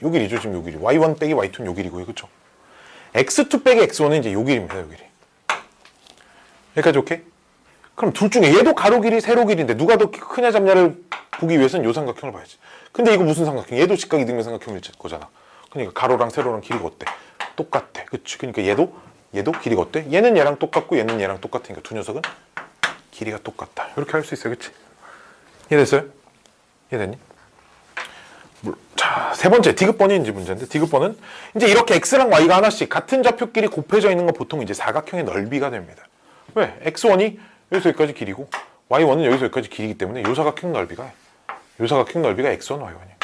요 길이죠, 지금 요 길이. y1 빼기 y2는 요 길이고요, 그쵸? x2 빼기 x1은 이제 요 길이입니다, 요 길이. 여기까지 오케이? 그럼 둘 중에 얘도 가로 길이, 세로 길인데 누가 더 크냐 잡냐를 보기 위해서는 요 삼각형을 봐야지. 근데 이거 무슨 삼각형? 얘도 직각 이등변 삼각형일 거잖아. 그러니까 가로랑 세로랑 길이가 어때? 똑같아. 그치? 그러니까 얘도 길이가 어때? 얘는 얘랑 똑같고 얘는 얘랑 똑같으니까 두 녀석은 길이가 똑같다. 이렇게 할 수 있어요. 그치? 이해됐어요? 이해됐니? 자, 세 번째 디귿번이 이제 문제인데, 디귿번은 이제 이렇게 x랑 y가 하나씩 같은 좌표끼리 곱해져 있는 건 보통 이제 사각형의 넓이가 됩니다. 왜? x1이 여기서 여기까지 길이고 y1은 여기서 여기까지 길이기 때문에 요 사각형 넓이가 x1, y1이야.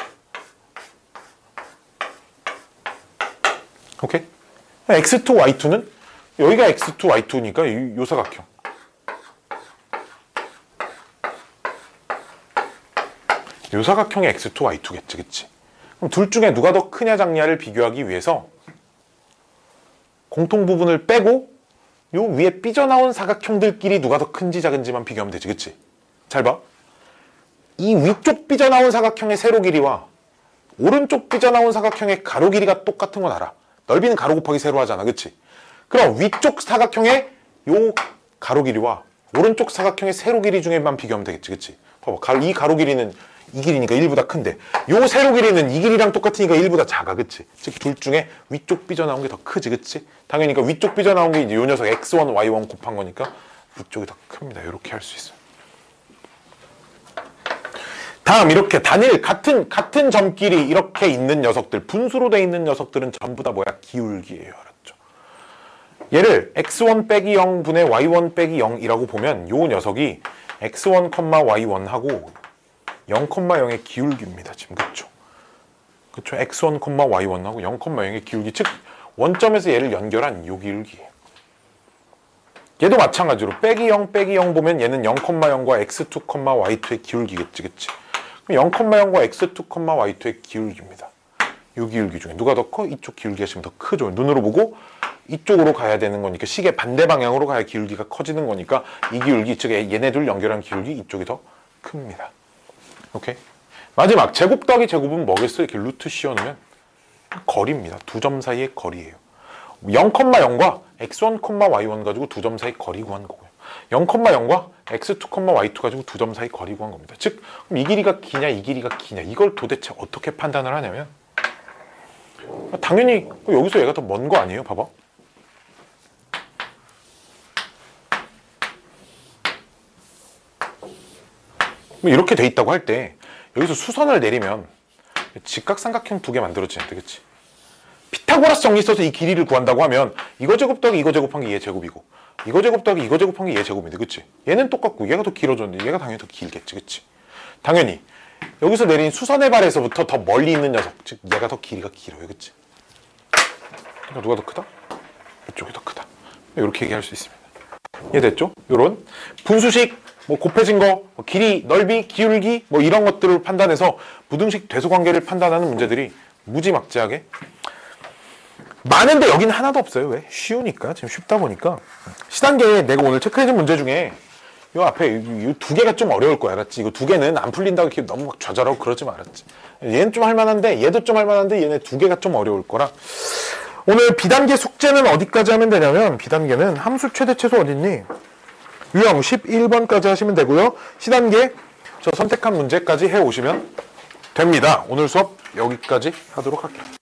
오케이? x2, y2는 여기가 x2, y2니까 요 사각형. 요 사각형의 x2, y2겠지, 그치? 그럼 둘 중에 누가 더 크냐 작냐를 비교하기 위해서 공통 부분을 빼고 요 위에 삐져나온 사각형들끼리 누가 더 큰지 작은지만 비교하면 되지, 그치? 잘 봐. 이 위쪽 삐져나온 사각형의 세로 길이와 오른쪽 삐져나온 사각형의 가로 길이가 똑같은 건 알아. 넓이는 가로 곱하기 세로 하잖아, 그치? 그럼 위쪽 사각형의 요 가로 길이와 오른쪽 사각형의 세로 길이 중에만 비교하면 되겠지, 그치? 봐봐, 이 가로 길이는 이 길이니까 1보다 큰데 요 세로 길이는 이 길이랑 똑같으니까 1보다 작아, 그치? 즉 둘 중에 위쪽 삐져나온 게 더 크지, 그치? 당연히 그러니까 위쪽 삐져나온 게 이제 요 녀석 x1, y1 곱한 거니까 위쪽이 더 큽니다. 이렇게 할 수 있어요. 다음 이렇게 단일 같은 점끼리 이렇게 있는 녀석들, 분수로 돼 있는 녀석들은 전부 다 뭐야? 기울기예요. 알았죠? 얘를 x1 빼기 0 분의 y1 빼기 0이라고 보면 요 녀석이 x1, y1하고 0,0의 기울기입니다. 지금 그쵸? 그쵸? x1, y1하고 0,0의 기울기, 즉 원점에서 얘를 연결한 요 기울기예요. 얘도 마찬가지로 빼기 0, 빼기 0 보면 얘는 0,0과 x2, y2의 기울기겠지, 그치? 그럼 0,0과 x2, y2의 기울기입니다. 요 기울기 중에 누가 더 커? 이쪽 기울기가 지금 더 크죠. 눈으로 보고 이쪽으로 가야 되는 거니까, 시계 반대 방향으로 가야 기울기가 커지는 거니까 이 기울기, 즉 얘네 둘 연결한 기울기 이쪽이 더 큽니다. 오케이? 마지막 제곱 더하기 제곱은 뭐겠어요? 이렇게 루트 씌워놓으면 거리입니다. 두 점 사이의 거리예요. 0,0과 x1, y1 가지고 두 점 사이 거리 구한 거고요. 0,0과 x2, y2 가지고 두 점 사이 거리 구한 겁니다. 즉, 그럼 이 길이가 기냐, 이 길이가 기냐, 이걸 도대체 어떻게 판단을 하냐면, 당연히 여기서 얘가 더 먼 거 아니에요? 봐봐. 이렇게 돼 있다고 할 때 여기서 수선을 내리면 직각삼각형 두 개 만들어지는데, 그치? 피타고라스 정리 써서 이 길이를 구한다고 하면 이거 제곱 더하기 이거 제곱한 게 얘 제곱이고 이거 제곱 더하기 이거 제곱한 게 얘 제곱인데, 그치? 얘는 똑같고 얘가 더 길어졌는데 얘가 당연히 더 길겠지, 그치? 당연히 여기서 내린 수선의 발에서부터 더 멀리 있는 녀석, 즉 얘가 더 길이가 길어요, 그치? 그러니까 누가 더 크다? 이쪽이 더 크다. 이렇게 얘기할 수 있습니다. 이해됐죠? 요런 분수식, 뭐 곱해진 거, 뭐 길이, 넓이, 기울기, 뭐 이런 것들을 판단해서 부등식 대소관계를 판단하는 문제들이 무지막지하게 많은데 여기는 하나도 없어요. 왜? 쉬우니까. 지금 쉽다 보니까. 시단계에 내가 오늘 체크해준 문제 중에 요 앞에 이 두 개가 좀 어려울 거야, 알았지? 이거 두 개는 안 풀린다고 이렇게 너무 막 좌절하고 그러지 말았지. 얘는 좀 할만한데 얘도 좀 할만한데 얘네 두 개가 좀 어려울 거라 오늘 B단계 숙제는 어디까지 하면 되냐면 B단계는 함수 최대 최소 어딨니? 유형 11번까지 하시면 되고요. C단계 저 선택한 문제까지 해오시면 됩니다. 오늘 수업 여기까지 하도록 할게요.